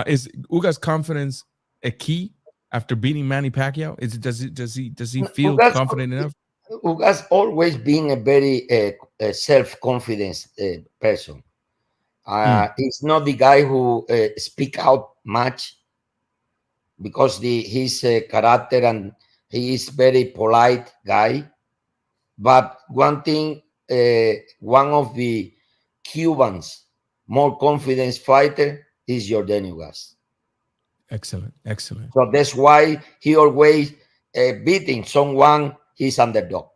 Is Ugas confidence a key after beating Manny Pacquiao? Is it does he feel Ugas, confident enough? Ugas always been a very self-confidence person. Mm, He's not the guy who speak out much because his character, and he is very polite guy. But one thing, one of the Cubans more confidence fighter is Yordenis. excellent, excellent. So that's why he always beating someone he's underdog.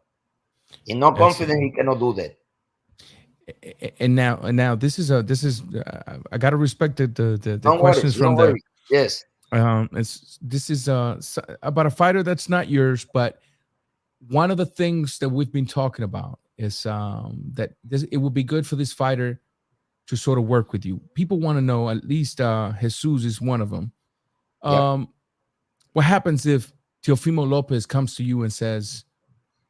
In no confidence, Excellent. he cannot do that. And now this is I gotta respect the Don't worry, questions from don't the worry. Yes, it's this is about a fighter that's not yours, but one of the things that we've been talking about is that it would be good for this fighter to sort of work with you. People want to know, at least Jesus is one of them. yep, Um, what happens if Teofimo Lopez comes to you and says,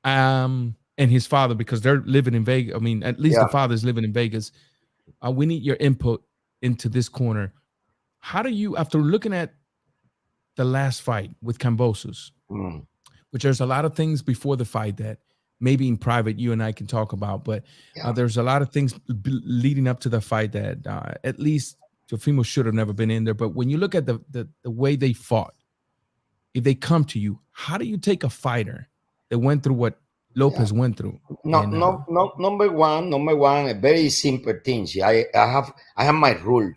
and his father, because they're living in Vegas. I mean, at least the yeah. father's living in Vegas. We need your input into this corner. How do you, after looking at the last fight with Cambosos, Mm, which there's a lot of things before the fight that maybe in private you and I can talk about, but yeah, there's a lot of things leading up to the fight that at least Teofimo should have never been in there. But when you look at the way they fought, if they come to you, how do you take a fighter that went through what yeah. Lopez went through? No, And no, no. Number one, a very simple thing. See, I have my rules.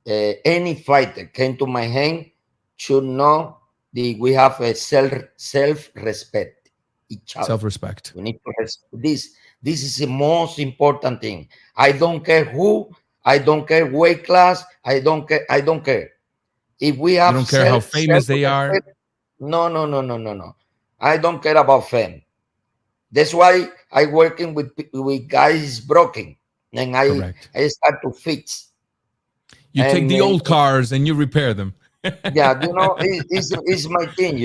Any fighter came to my hand should know we have a self respect each other. self-respect. We need to respect this. This is the most important thing. I don't care who. I don't care weight class. I don't care. I don't care. If we You have don't care how self famous they are. respect, no, no, no, no, no, no. I don't care about fame. That's why I working with guys broken, and Correct. I start to fix. You take And the old cars and you repair them. yeah, it's my thing,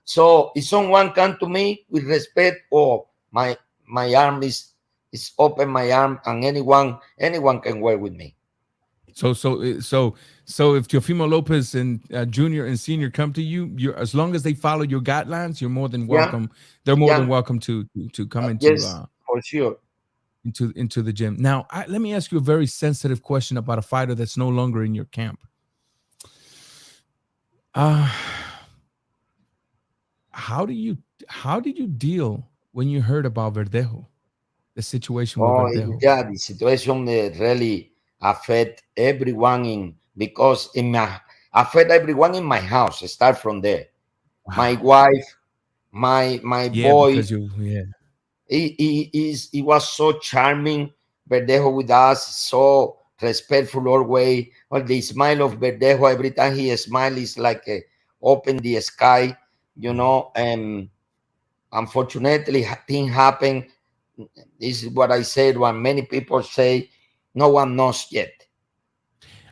So if someone come to me with respect, or my arm is open, my arm, and anyone can work with me. So if Teofimo Lopez and junior and senior come to you, you're, as long as they follow your guidelines, you're more than Yeah, welcome. They're more than yeah, welcome to come yes, for sure. into the gym. Now, let me ask you a very sensitive question about a fighter that's no longer in your camp. Uh how do you how did you deal when you heard about Verdejo, the situation with Oh, Verdejo? yeah, the situation really affect everyone because affect everyone in my house. Start from there. My Wow. wife, my Yeah, boy. because you yeah. He was so charming, Verdejo, with us, so respectful always. Well, the smile of Verdejo, every time he smiles, is like open the sky, And unfortunately, thing happened. This is what I said. When many people say, no one knows yet.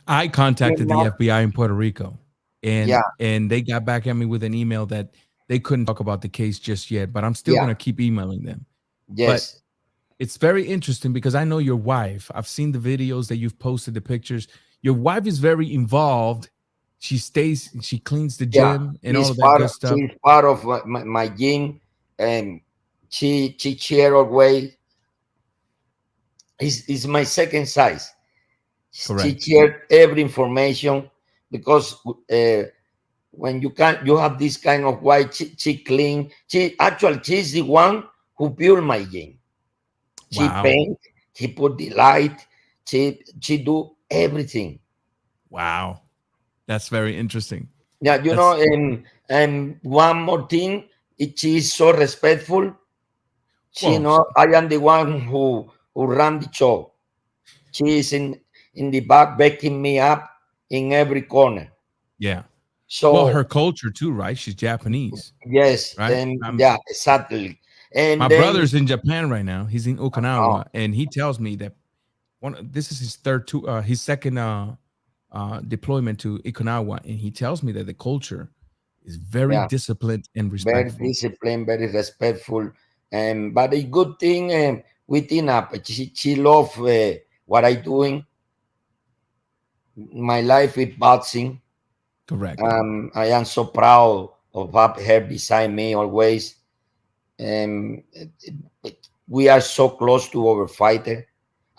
I Still contacted the not. FBI in Puerto Rico, Yeah, and they got back at me with an email that they couldn't talk about the case just yet, but I'm still yeah, going to keep emailing them. But yes, it's very interesting because I know your wife. I've seen the videos that you've posted, the pictures. Your wife is very involved. She cleans the yeah. gym and all of that good stuff. She's part of my gym, and she cheer away. Is my second size. She Correct. shared every information because when you have this kind of white, she clean. She's the one who built my game. She Wow. paint, she put the light, she do everything. Wow, that's very interesting. Yeah, you know, That's and one more thing, she is so respectful. She well, know I am the one who ran the show. She is in the back backing me up in every corner. yeah. Well, her So culture too, right? She's Japanese, yes, right? yeah, exactly. My And then brother's in Japan right now. He's in oh, Okinawa, and he tells me that this is his second deployment to Okinawa, and he tells me that the culture is very yeah, disciplined and very respectful. disciplined, very respectful. But a good thing within up. She love what I doing. My life with boxing. Correct. I am so proud of have her beside me always. Um, we are so close to our fighter.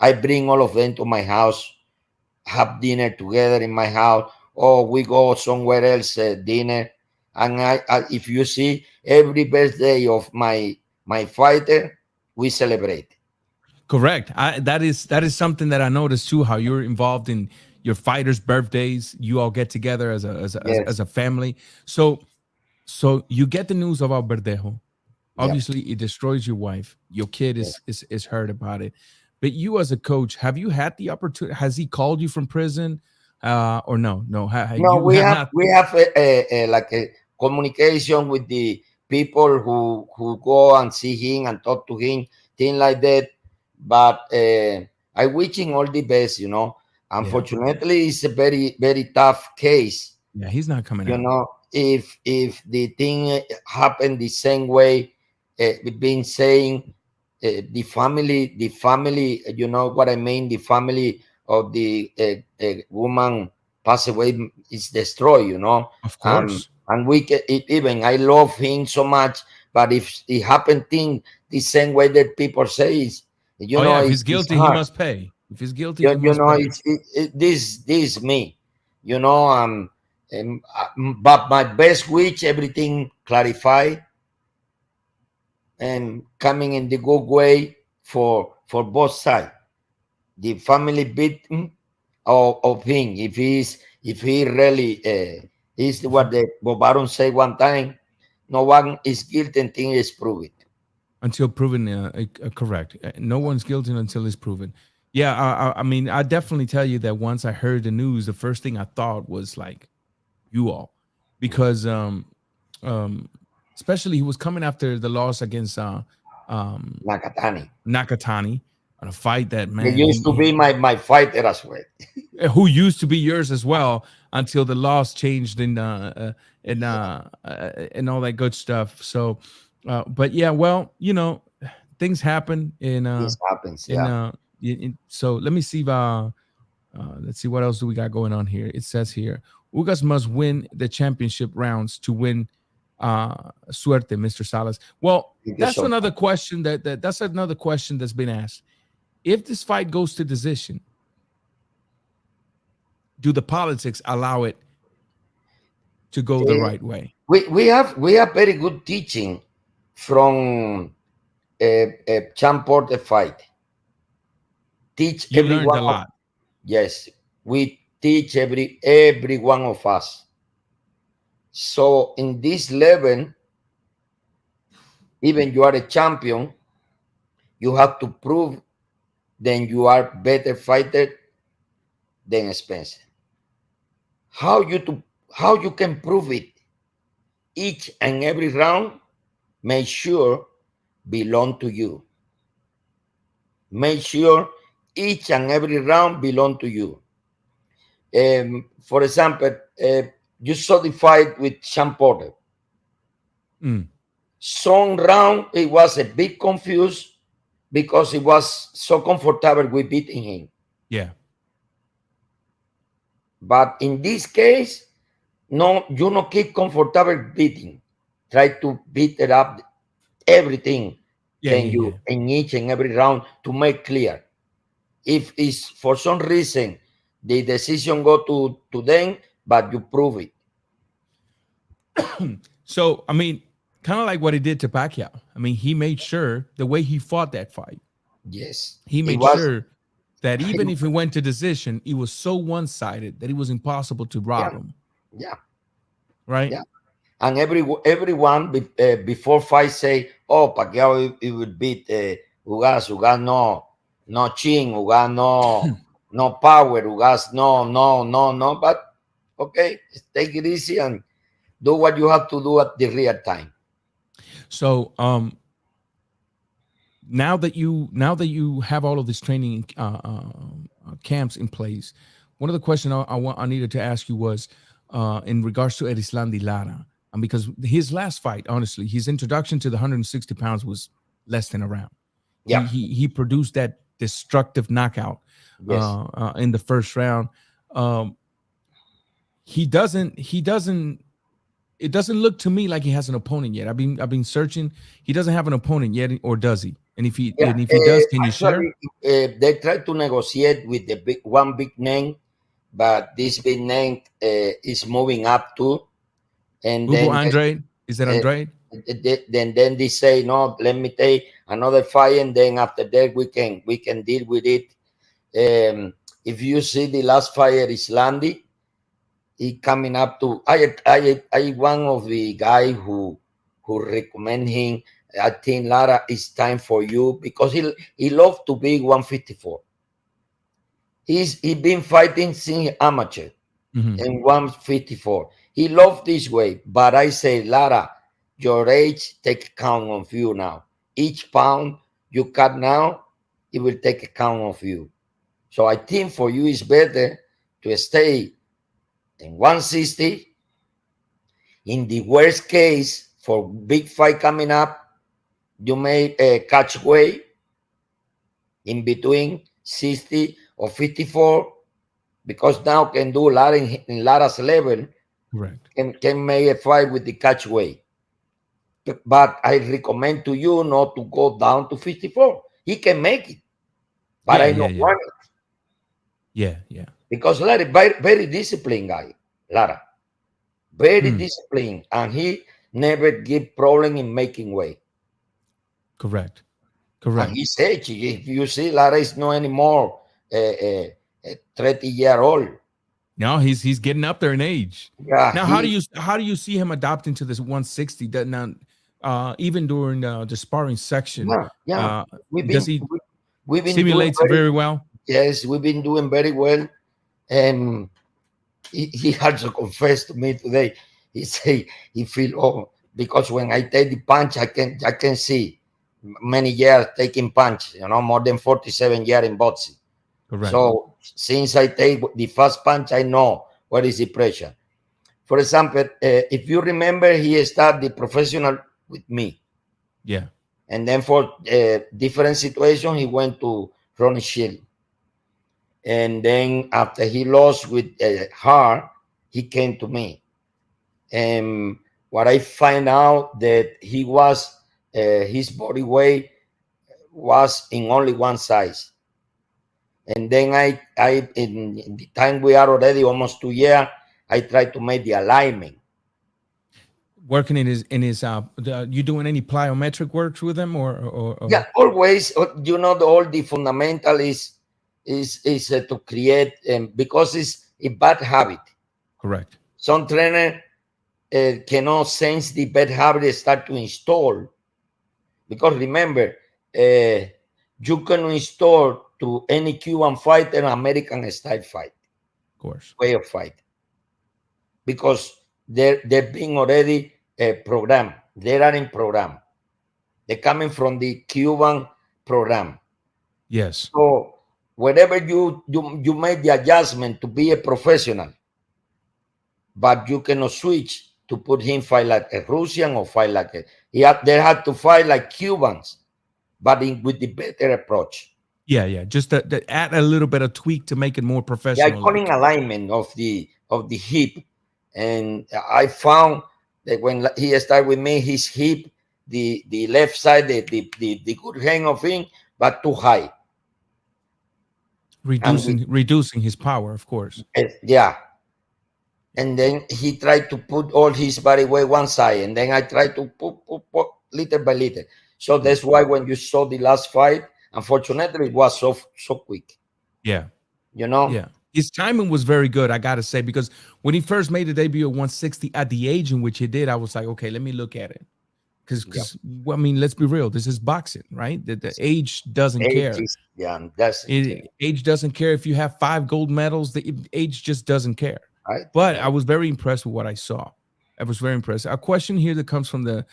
I bring all of them to my house, have dinner together in my house, or we go somewhere else dinner. And if you see every birthday of my fighter, we celebrate. Correct. That is something that I noticed too. How you're involved in your fighters' birthdays. You all get together as Yes, a family. So you get the news about Verdejo. yeah, Obviously, it destroys your wife. Your kid yeah. is hurt about it. But you as a coach, have you had the opportunity? Has he called you from prison, or no? No, No, you have not. we have a like a communication with the people who go and see him and talk to him, things like that. But I wish him all the best. You know, Yeah, unfortunately, it's a very tough case. yeah, he's not coming You out. know, if the thing happened the same way, we've been saying the family, you know what I mean, the family of the woman passed away is destroyed, you know. Of course. And we can, even I love him so much, but if it happened thing the same way that people say is, you Oh know, yeah, if he's it's guilty, he hard. must pay. If he's guilty, he You must know, pay. this me, you know. But my best wish, everything clarified and coming in the good way for both sides. The family victim of him, if he really is what the Bob Aaron say one time, no one is guilty until is proven. Until proven correct. No one's guilty until it's proven. Yeah, I mean, I definitely tell you that once I heard the news, the first thing I thought was like you all, because um, especially he was coming after the loss against um, Nakatani. Nakatani on a fight that He man used to be my fighter as well. who used to be yours as well until the laws changed and all that good stuff. So, but yeah, well, things happen This happens, in yeah. so let me see. Let's see what else do we got going on here. It says here, Ugas must win the championship rounds to win suerte, Mr. Salas. Well, Thank you that's so another much. question that's another question that's been asked. If this fight goes to decision, do the politics allow it to go the Eh, right way? we have very good teaching from Champort the fight. Teach You learned everyone a of, lot. yes, we teach every one of us. So in this level, even you are a champion, you have to prove then you are better fighter than Spencer. How you to how you can prove it? Each and every round, make sure belong to you. Make sure each and every round belong to you. For example, you saw the fight with Sean Porter. Mm, Some round it was a bit confused because he was so comfortable with beating him. yeah. But in this case, no, you not keep comfortable beating. Try to beat it up everything. Yeah, Then yeah, you yeah. in each and every round to make clear. If it's for some reason the decision go to them, but you prove it. So, I mean, kind of like what he did to Pacquiao. I mean, he made sure the way he fought that fight, Yes, he it made was sure. that even if it went to decision, it was so one-sided that it was impossible to rob Yeah, him. yeah, Right? yeah. And everyone before fight say, "Oh, Pacquiao it would beat Ugas. Ugas no chin. Ugas no power. Ugas no." But okay, take it easy and do what you have to do at the real time. So now that you have all of this training camps in place, one of the questions I needed to ask you was in regards to Erislandi Lara, and because his last fight, honestly, his introduction to the 160 pounds was less than a round. Yeah. He produced that destructive knockout Yes. in the first round. Um, he doesn't it doesn't look to me like he has an opponent yet. I've been searching. He doesn't have an opponent yet, or does he? And if he Yeah. and if he does, can you share? Actually, they try to negotiate with the big name, but this big name is moving up too, and Hugo then Andrade? Is that uh, Andrade? then they say no. Let me take another fight, and then after that we can deal with it. If you see the last fight is Landy, he coming up to I one of the guy who recommend him. I think Lara, it's time for you because he loved to be 154. He been fighting since amateur Hmm. in 154. He loved this way, but I say Lara, your age take account of you now. Each pound you cut now, it will take account of you. So I think for you it's better to stay in 160. In the worst case, for big fight coming up, you may catch weight in between 60 or 54 because now can do a lot in Lara's level, Correct. can make a fight with the catch weight. But I recommend to you not to go down to 54. He can make it, but Yeah, I yeah, don't yeah, want it yeah, yeah. because Lara very, very disciplined guy. Lara, very Hmm. disciplined, and he never give problem in making weight. Correct. And Correct. his age, if you see, Lara is not anymore 30-year-old. Now he's getting up there in age. Yeah, Now, how do you see him adapting to this 160? That now, even during the sparring section, yeah, yeah. uh, We've does been he we've been doing simulates it very very well? yes, we've been doing very well. And he also confessed to me today. He say he feel because when I take the punch, I can see many years taking punch. More than 47 years in boxing. Correct. So since I take the first punch, I know what is the pressure. For example, if you remember, he started the professional with me, Yeah. and then for different situation, he went to Ronnie Shield, and then after he lost with Hart, he came to me. And what I find out that he was his body weight was in only one size. And then I in the time we are already almost 2 years, I try to make the alignment. Working you doing any plyometric works with him or Yeah, always. All the fundamental is to create because it's a bad habit. correct? Some trainer cannot sense the bad habit they start to install because remember, you can install to any Cuban fighter American style fight Of course. way of fight because they're being already programmed. They are in program. They're coming from the Cuban program. Yes. So whenever you make the adjustment to be a professional, but you cannot switch to put him fight like a Russian or fight like they had to fight like Cubans, but with the better approach. Yeah, yeah. Just to add a little bit of tweak to make it more The professional iconic like. alignment of the hip, and I found that when he started with me, his hip, the left side, the good hang of him, but too high, and Reducing his power, of course. yeah. And then he tried to put all his body weight one side, and then I tried to put little by little. So Yeah. that's why when you saw the last fight, unfortunately, it was so quick. Yeah. You know, Yeah. His timing was very good, I gotta say, because when he first made the debut at 160 at the age in which he did, I was like, okay, let me look at it. yeah. Because well, I mean, let's be real. This is boxing, right? The age doesn't Age care. is, yeah, that's the thing, Age doesn't care if you have 5 gold medals. The age just doesn't care. right? But Yeah. I was very impressed with what I saw. I was very impressed. A question here that comes from the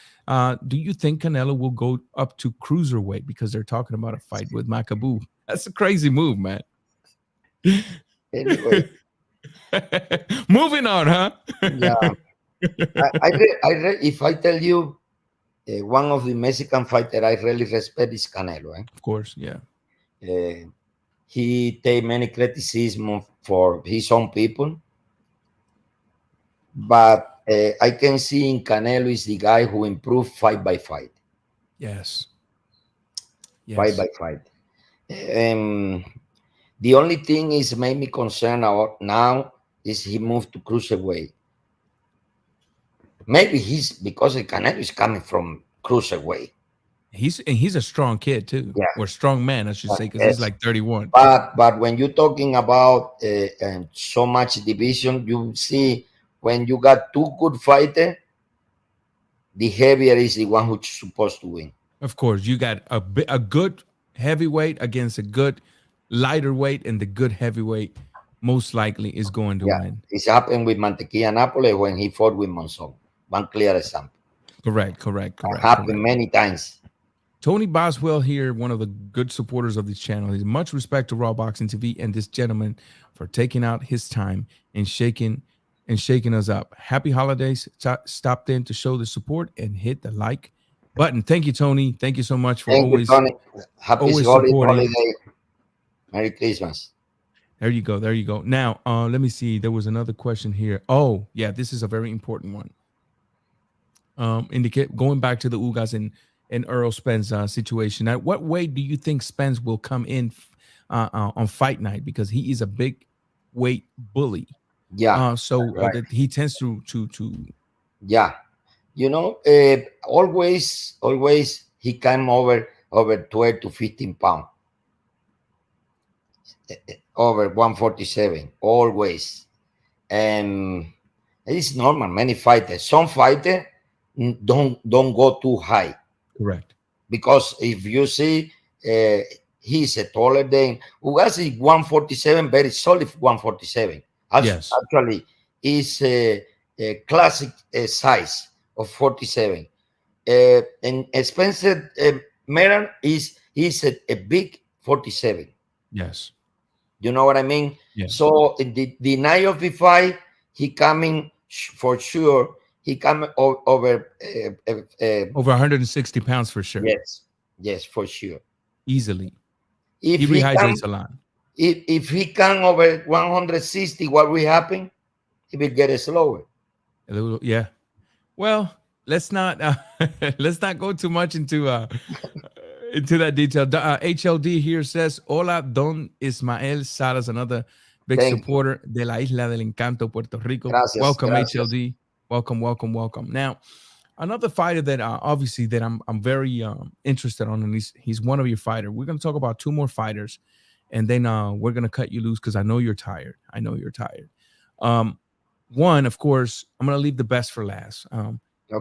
do you think Canelo will go up to cruiserweight because they're talking about a fight with Makabu? That's a crazy move, man. Anyway, Moving on, huh? yeah. If I tell you, one of the Mexican fighter I really respect is Canelo. Of course, yeah. He take many criticism for his own people, but I can see in Canelo is the guy who improved fight by fight, Yes. fight Yes. by fight. The only thing is made me concerned about now is he moved to cruiserweight. Maybe he's because the Canelo is coming from cruiserweight. He's a strong kid too, Yeah, or strong man, I should say, because he's yes. like 31. But when you're talking about so much division, you see when you got two good fighters, the heavier is the one who's supposed to win. Of course, you got a good heavyweight against a good lighter weight, and the good heavyweight most likely is going to Yeah, win. it's happened with Mantequilla Napoli when he fought with Monzon. One clear example. Correct, correct, correct, Happened correct. many times. Tony Boswell here, one of the good supporters of this channel. He's much respect to Raw Boxing TV and this gentleman for taking out his time and shaking us up. Happy holidays. Stopped in to show the support and hit the like button. Thank you, Tony. Thank you so much for Thank you, always Tony. Happy supporting. holiday. Merry Christmas. There you go. There you go. Now, let me see. There was another question here. Oh, yeah, this is a very important one. Indicate going back to the Ugas and Errol Spence situation. At what weight do you think Spence will come in on fight night? Because he is a big weight bully. Yeah, right. That he tends to Yeah. You know, always he came over 12 to 15 pounds, over 147, always. And it's normal. Many fighters, some fighters don't go too high correct. because if you see, he's a taller than Ugas is 147, very solid 147. Yes. Actually, is a classic size of 47. And Spencer Meran is a big 47. Yes. You know what I mean? Yeah. So in the night of the fight, he coming for sure. He coming over Over 160 pounds for sure. yes, for sure. Easily. If He he can, rehydrates a lot. if he can over 160, what will happen? He will get slower. A little, yeah. Well, let's not let's not go too much into that detail. HLD here says, "Hola, Don Ismael Salas, another big Thank you. supporter de la Isla del Encanto, Puerto Rico. Gracias, Welcome, gracias. HLD. Welcome, welcome, welcome." Now, another fighter that obviously that I'm very interested on, and he's one of your fighters. We're going to talk about two more fighters, and then we're going to cut you loose because I know you're tired. I know you're tired. One, of course, I'm going to leave the best for last.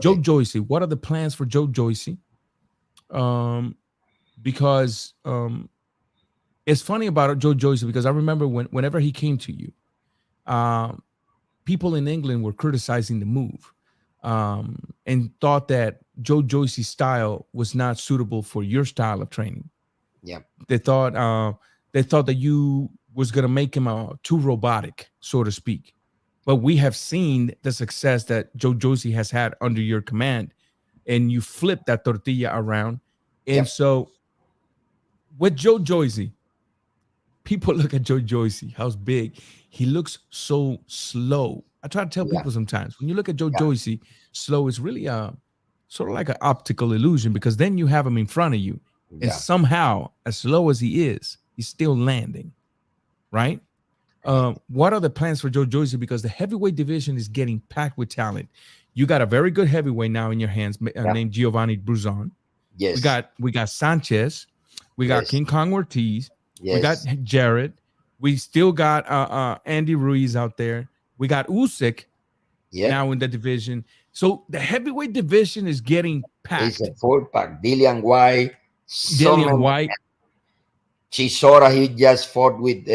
Joe Okay. Joyce. What are the plans for Joe Joyce? Because it's funny about Joe Joyce because I remember whenever he came to you, people in England were criticizing the move and thought that Joe Joyce's style was not suitable for your style of training. Yeah. They thought that you was gonna make him too robotic, so to speak. But we have seen the success that Joe Joyce has had under your command, and you flip that tortilla around. And Yep. so with Joe Joyce, people look at Joe Joyce, how's big. He looks so slow. I try to tell Yeah. people sometimes when you look at Joe Yeah. Joyce, slow is really sort of like an optical illusion because then you have him in front of you, and Yeah. somehow, as slow as he is, he's still landing, right? What are the plans for Joe Joyce? Because the heavyweight division is getting packed with talent. You got a very good heavyweight now in your hands, named Giovanni Bruzon. Yes. We got Sanchez. We got Yes. King Kong Ortiz. We got Yes. Jared. We still got Andy Ruiz out there. We got Usyk Yeah, now in the division. So the heavyweight division is getting it's a packed. full pack. Dillian White, so Dillian many. White, Chisora, he just fought with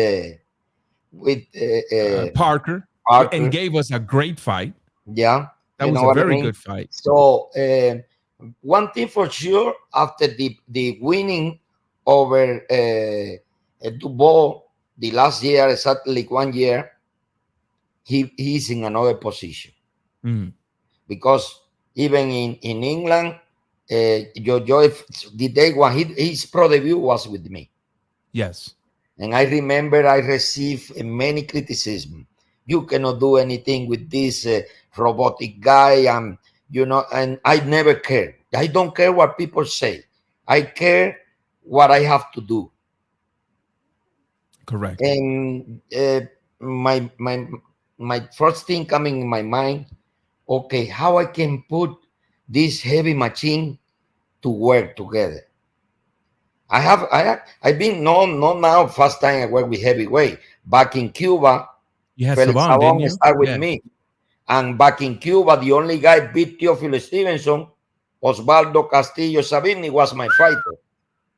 Parker, and Parker. gave us a great fight. Yeah, That you was know a what I very mean. good fight. So one thing for sure, after the winning over Dubois the last year, exactly 1 year, he's in another position Mm, because even in England, Jojo, the day when his pro debut was with me. yes, And I remember I received many criticism. You cannot do anything with this robotic guy, and I never care. I don't care what people say. I care what I have to do. correct. And my first thing coming in my mind, okay, how I can put this heavy machine to work together. I've been known not now first time I work with heavyweight. Back in Cuba, You had Felix Saban, didn't Savon you? started with Yeah, me. And back in Cuba, the only guy beat Teofilo Stevenson, Osvaldo Castillo Sabini was my fighter.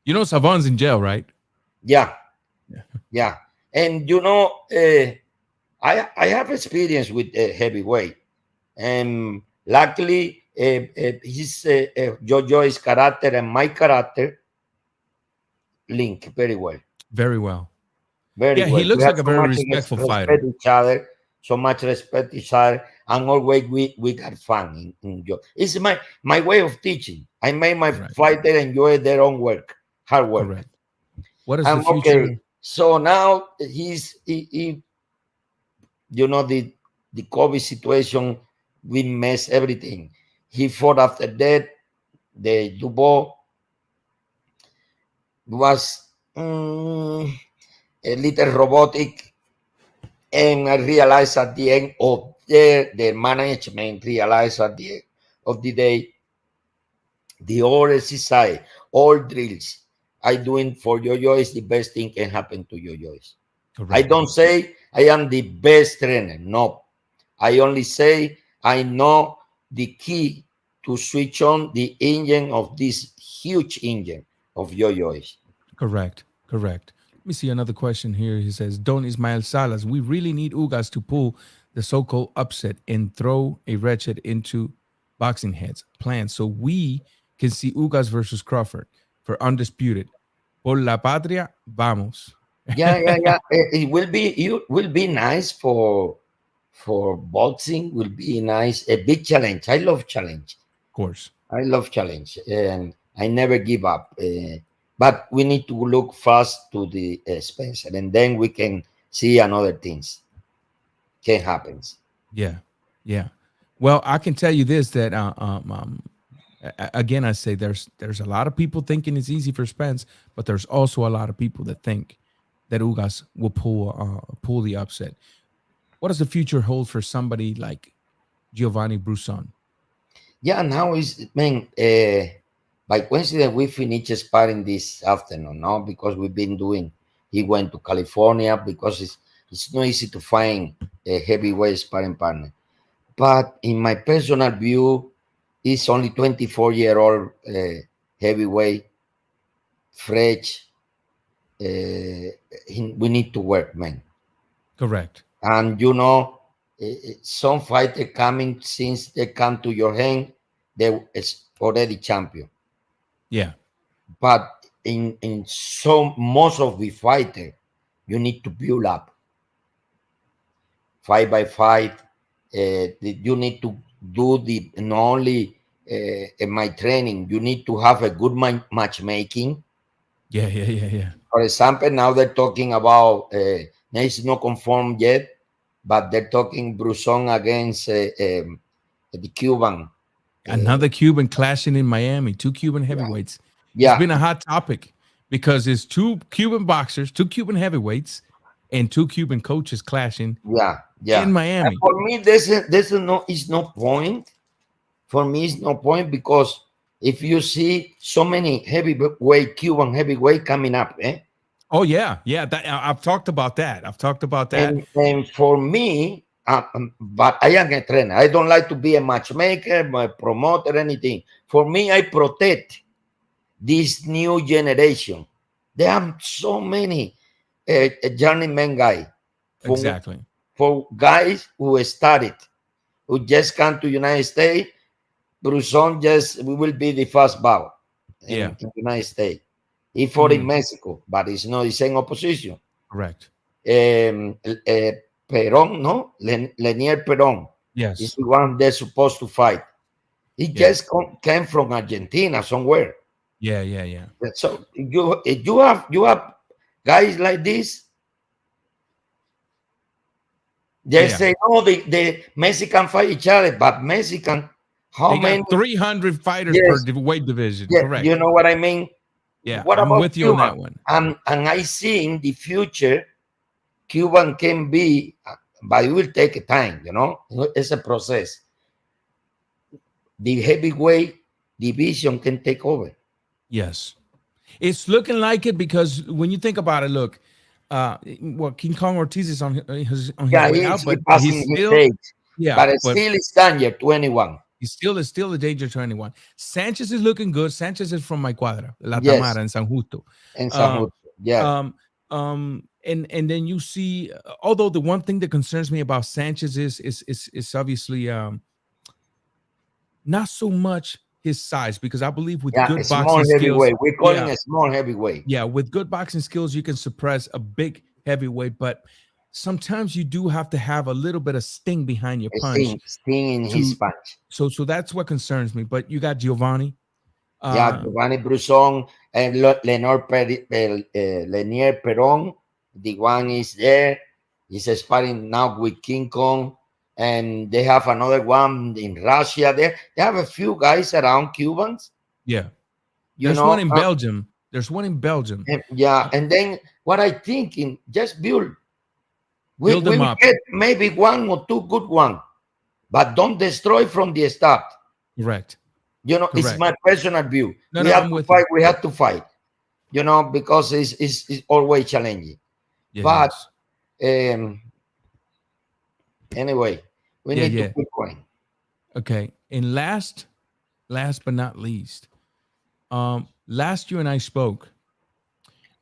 you know Saban's in jail, right? Yeah, Yeah. yeah. And I have experience with heavyweight. And luckily, his Jojo's character and my character link very well. Very well. Very Yeah, he well. We looks have like a so very much respectful respect fighter. each other, so much respect each other, and always we got fun in job. It's my way of teaching. I make my Correct. fighter enjoy their own work, hard work. Correct. What is the Okay. future? So now he the COVID situation, we mess everything. He fought after that. The Dubois was a little robotic. And I realized at the end of the management realized at the end of the day, the whole exercise, all drills I doing for yo-yo is the best thing can happen to yo-yo's. I Correct. don't say I am the best trainer. No. I only say I know the key to switch on the engine of this huge engine of yo-yo's. Correct. Correct. Let me see another question here. He says, Don Ismael Salas, we really need Ugas to pull the so-called upset and throw a wretched into boxing heads plan so we can see Ugas versus Crawford for undisputed. Por la patria, vamos. Yeah, Of yeah, yeah. It will be nice for boxing. Will be nice. A big challenge. I love challenge. course. I love challenge, and I never give up. But we need to look fast to the Spencer, and then we can see another things can happens. Yeah. Yeah. Well, I can tell you this that again, I say there's a lot of people thinking it's easy for Spence, but there's also a lot of people that think that Ugas will pull the upset. What does the future hold for somebody like Giovanni Brusson? Yeah, now is man. By coincidence, we finished sparring this afternoon, no? Because we've been doing. He went to California because it's not easy to find a heavyweight sparring partner. But in my personal view, he's only 24-year-old heavyweight, fresh. We need to work, man. Correct. And some fighter coming since they come to your hand, they is already champion. Yeah. But in some most of the fighter, you need to build up fight by fight. You need to do the not only in my training. You need to have a good matchmaking. Yeah. Yeah. Yeah. Yeah. For example, now they're talking about it's not confirmed yet, but they're talking Bruson against the Cuban. Another Cuban clashing in Miami. Two Cuban Yeah, heavyweights. It's yeah, been a hot topic because it's two Cuban boxers, two Cuban heavyweights, and two Cuban coaches clashing yeah, yeah. in And Miami. for me, there's no is no point. For me, it's no point because if you see so many heavyweight Cuban heavyweight coming up, Oh yeah, yeah. I've talked about that. I've talked about that. And for me, but I am a trainer. I don't like to be a matchmaker, a promoter, anything. For me, I protect this new generation. There are so many journeyman guys for, Exactly. for guys who started, who just come to United States. Bruson just we will be the first bow Yeah. in United States. He fought in Hmm. Mexico, but it's not the same opposition. Correct. Um, uh, Perón, no? Lenier Perón is Yes. the one they're supposed to fight. He Yeah. just came from Argentina somewhere. Yeah. Yeah. Yeah. So you have guys like this. They Yeah. say, oh, the Mexican fight each other, but Mexican, how They many? got 300 fighters per Yes, weight division. yeah, you Correct. know what I mean. Yeah. What I'm about with you on Cuba? that one. And I see in the future, Cuban can be, but it will take time. It's a process. The heavyweight division can take over. Yes. It's looking like it because when you think about it, look, well, King Kong Ortiz is on his Yeah, way he's out, he but passing he's his still, age, yeah, but it's but still is danger 21. he still a danger to anyone. Sanchez is looking good. Sanchez is from my cuadra, La Yes, Tamara in San Justo. in San Um, Justo. Yeah, and then you see, although the one thing that concerns me about Sanchez is obviously not so much his size, because I believe with yeah, a good small boxing skills, heavyweight. We're calling yeah, a small heavyweight. yeah, with good boxing skills, you can suppress a big heavyweight, but sometimes you do have to have a little bit of sting behind your A punch sting in his to punch. so that's what concerns me. But you got Giovanni. Yeah, Uh Giovanni Brusson and Lenier Peron. The one is there. He's sparring now with King Kong. And they have another one in Russia. They have a few guys around Cubans, yeah. you There's know. one in Belgium. There's one in Belgium. Yeah, Uh, and then what I think in just build, build we them will up. get maybe one or two good one, but don't destroy from the start. Correct. It's Correct. my personal view. No, no, I'm with you. We have to fight, because it's always challenging. But Yes. um, anyway, we Yeah, need to yeah. keep going. Okay. And last but not least, last you and I spoke.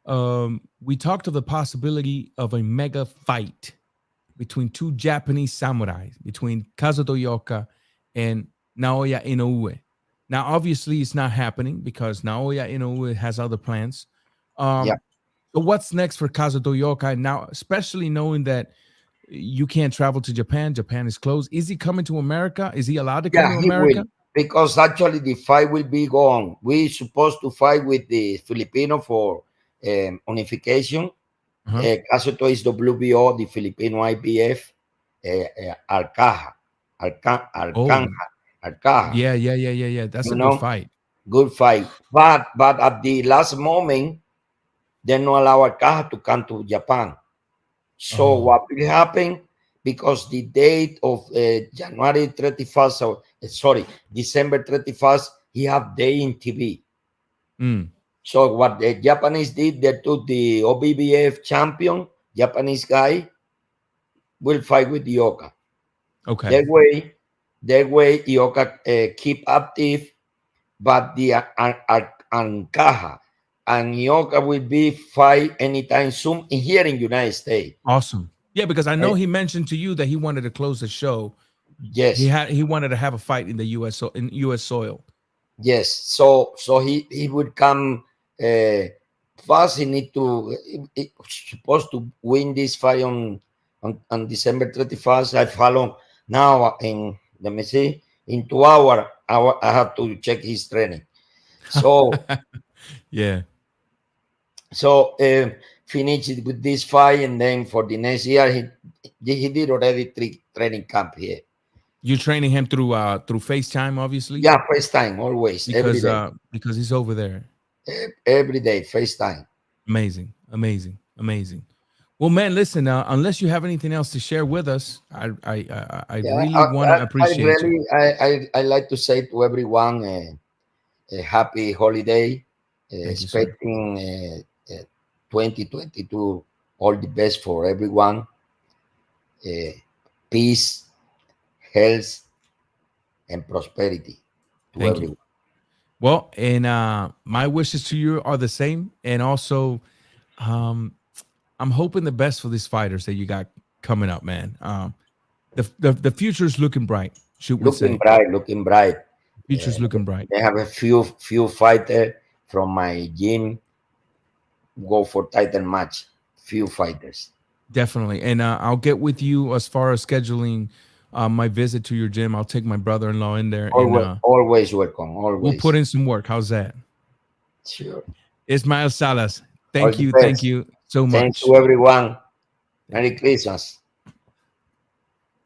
We talked of the possibility of a mega fight between two Japanese samurais, between Kazuto Yoka and Naoya Inoue. Now, obviously, it's not happening because Naoya Inoue has other plans. Yeah, So, what's next for Kazuto Yoka now, especially knowing that you can't travel to Japan? Japan is closed. Is he coming to America? Is he allowed to come yeah, to he will, America? because actually the fight will be gone. We supposed to fight with the Filipino for unification. Uh-huh. Caso to is WBO, the Filipino IBF, Arcaja, Oh, Arcaja, yeah, yeah, yeah, yeah, yeah. That's you a good know, fight. good fight. But at the last moment, they no allow Arcaja to come to Japan. So Oh, what will happen? Because the date of January 31st, sorry, December 31st, he have day in TV. mm, So what the Japanese did, they took the OBBF champion, Japanese guy, will fight with Ioka. okay. That way, Ioka keep active, but the Ancaja and Ioka will be fight anytime soon here in United States. Awesome. Yeah, because I Eh, know he mentioned to you that he wanted to close the show. yes, He wanted to have a fight in the in US soil. yes. So he would come fast. He need to supposed to win this fight on December 31st. I follow now in, let me see, in 2 hours. I have to check his training. So Yeah. so finish it with this fight, and then for the next year he did already 3 training camp here. You're training him through FaceTime, obviously, Yeah, FaceTime always, because he's over there. every day FaceTime. Amazing, amazing, amazing. Well, man, listen. Unless you have anything else to share with us, I Yeah, really want to I appreciate you. really I like to say to everyone a happy holiday, Thank you, sir. expecting 2022 all the best for everyone. Uh, Peace, health, and prosperity to Thank you. everyone. Well, and my wishes to you are the same. And also, um, I'm hoping the best for these fighters that you got coming up, man. The future is looking bright, should we Looking say? bright, looking bright. Future's looking bright. They have a few fighters from my gym go for title match. Few fighters. Definitely. And I'll get with you as far as scheduling my visit to your gym. I'll take my brother-in-law in there and Always welcome. we'll put Always. in some work. How's that? Sure. Ismael Salas. All Thank the you. Thank best. you so Thank much. you, everyone. Thank Merry you. Christmas.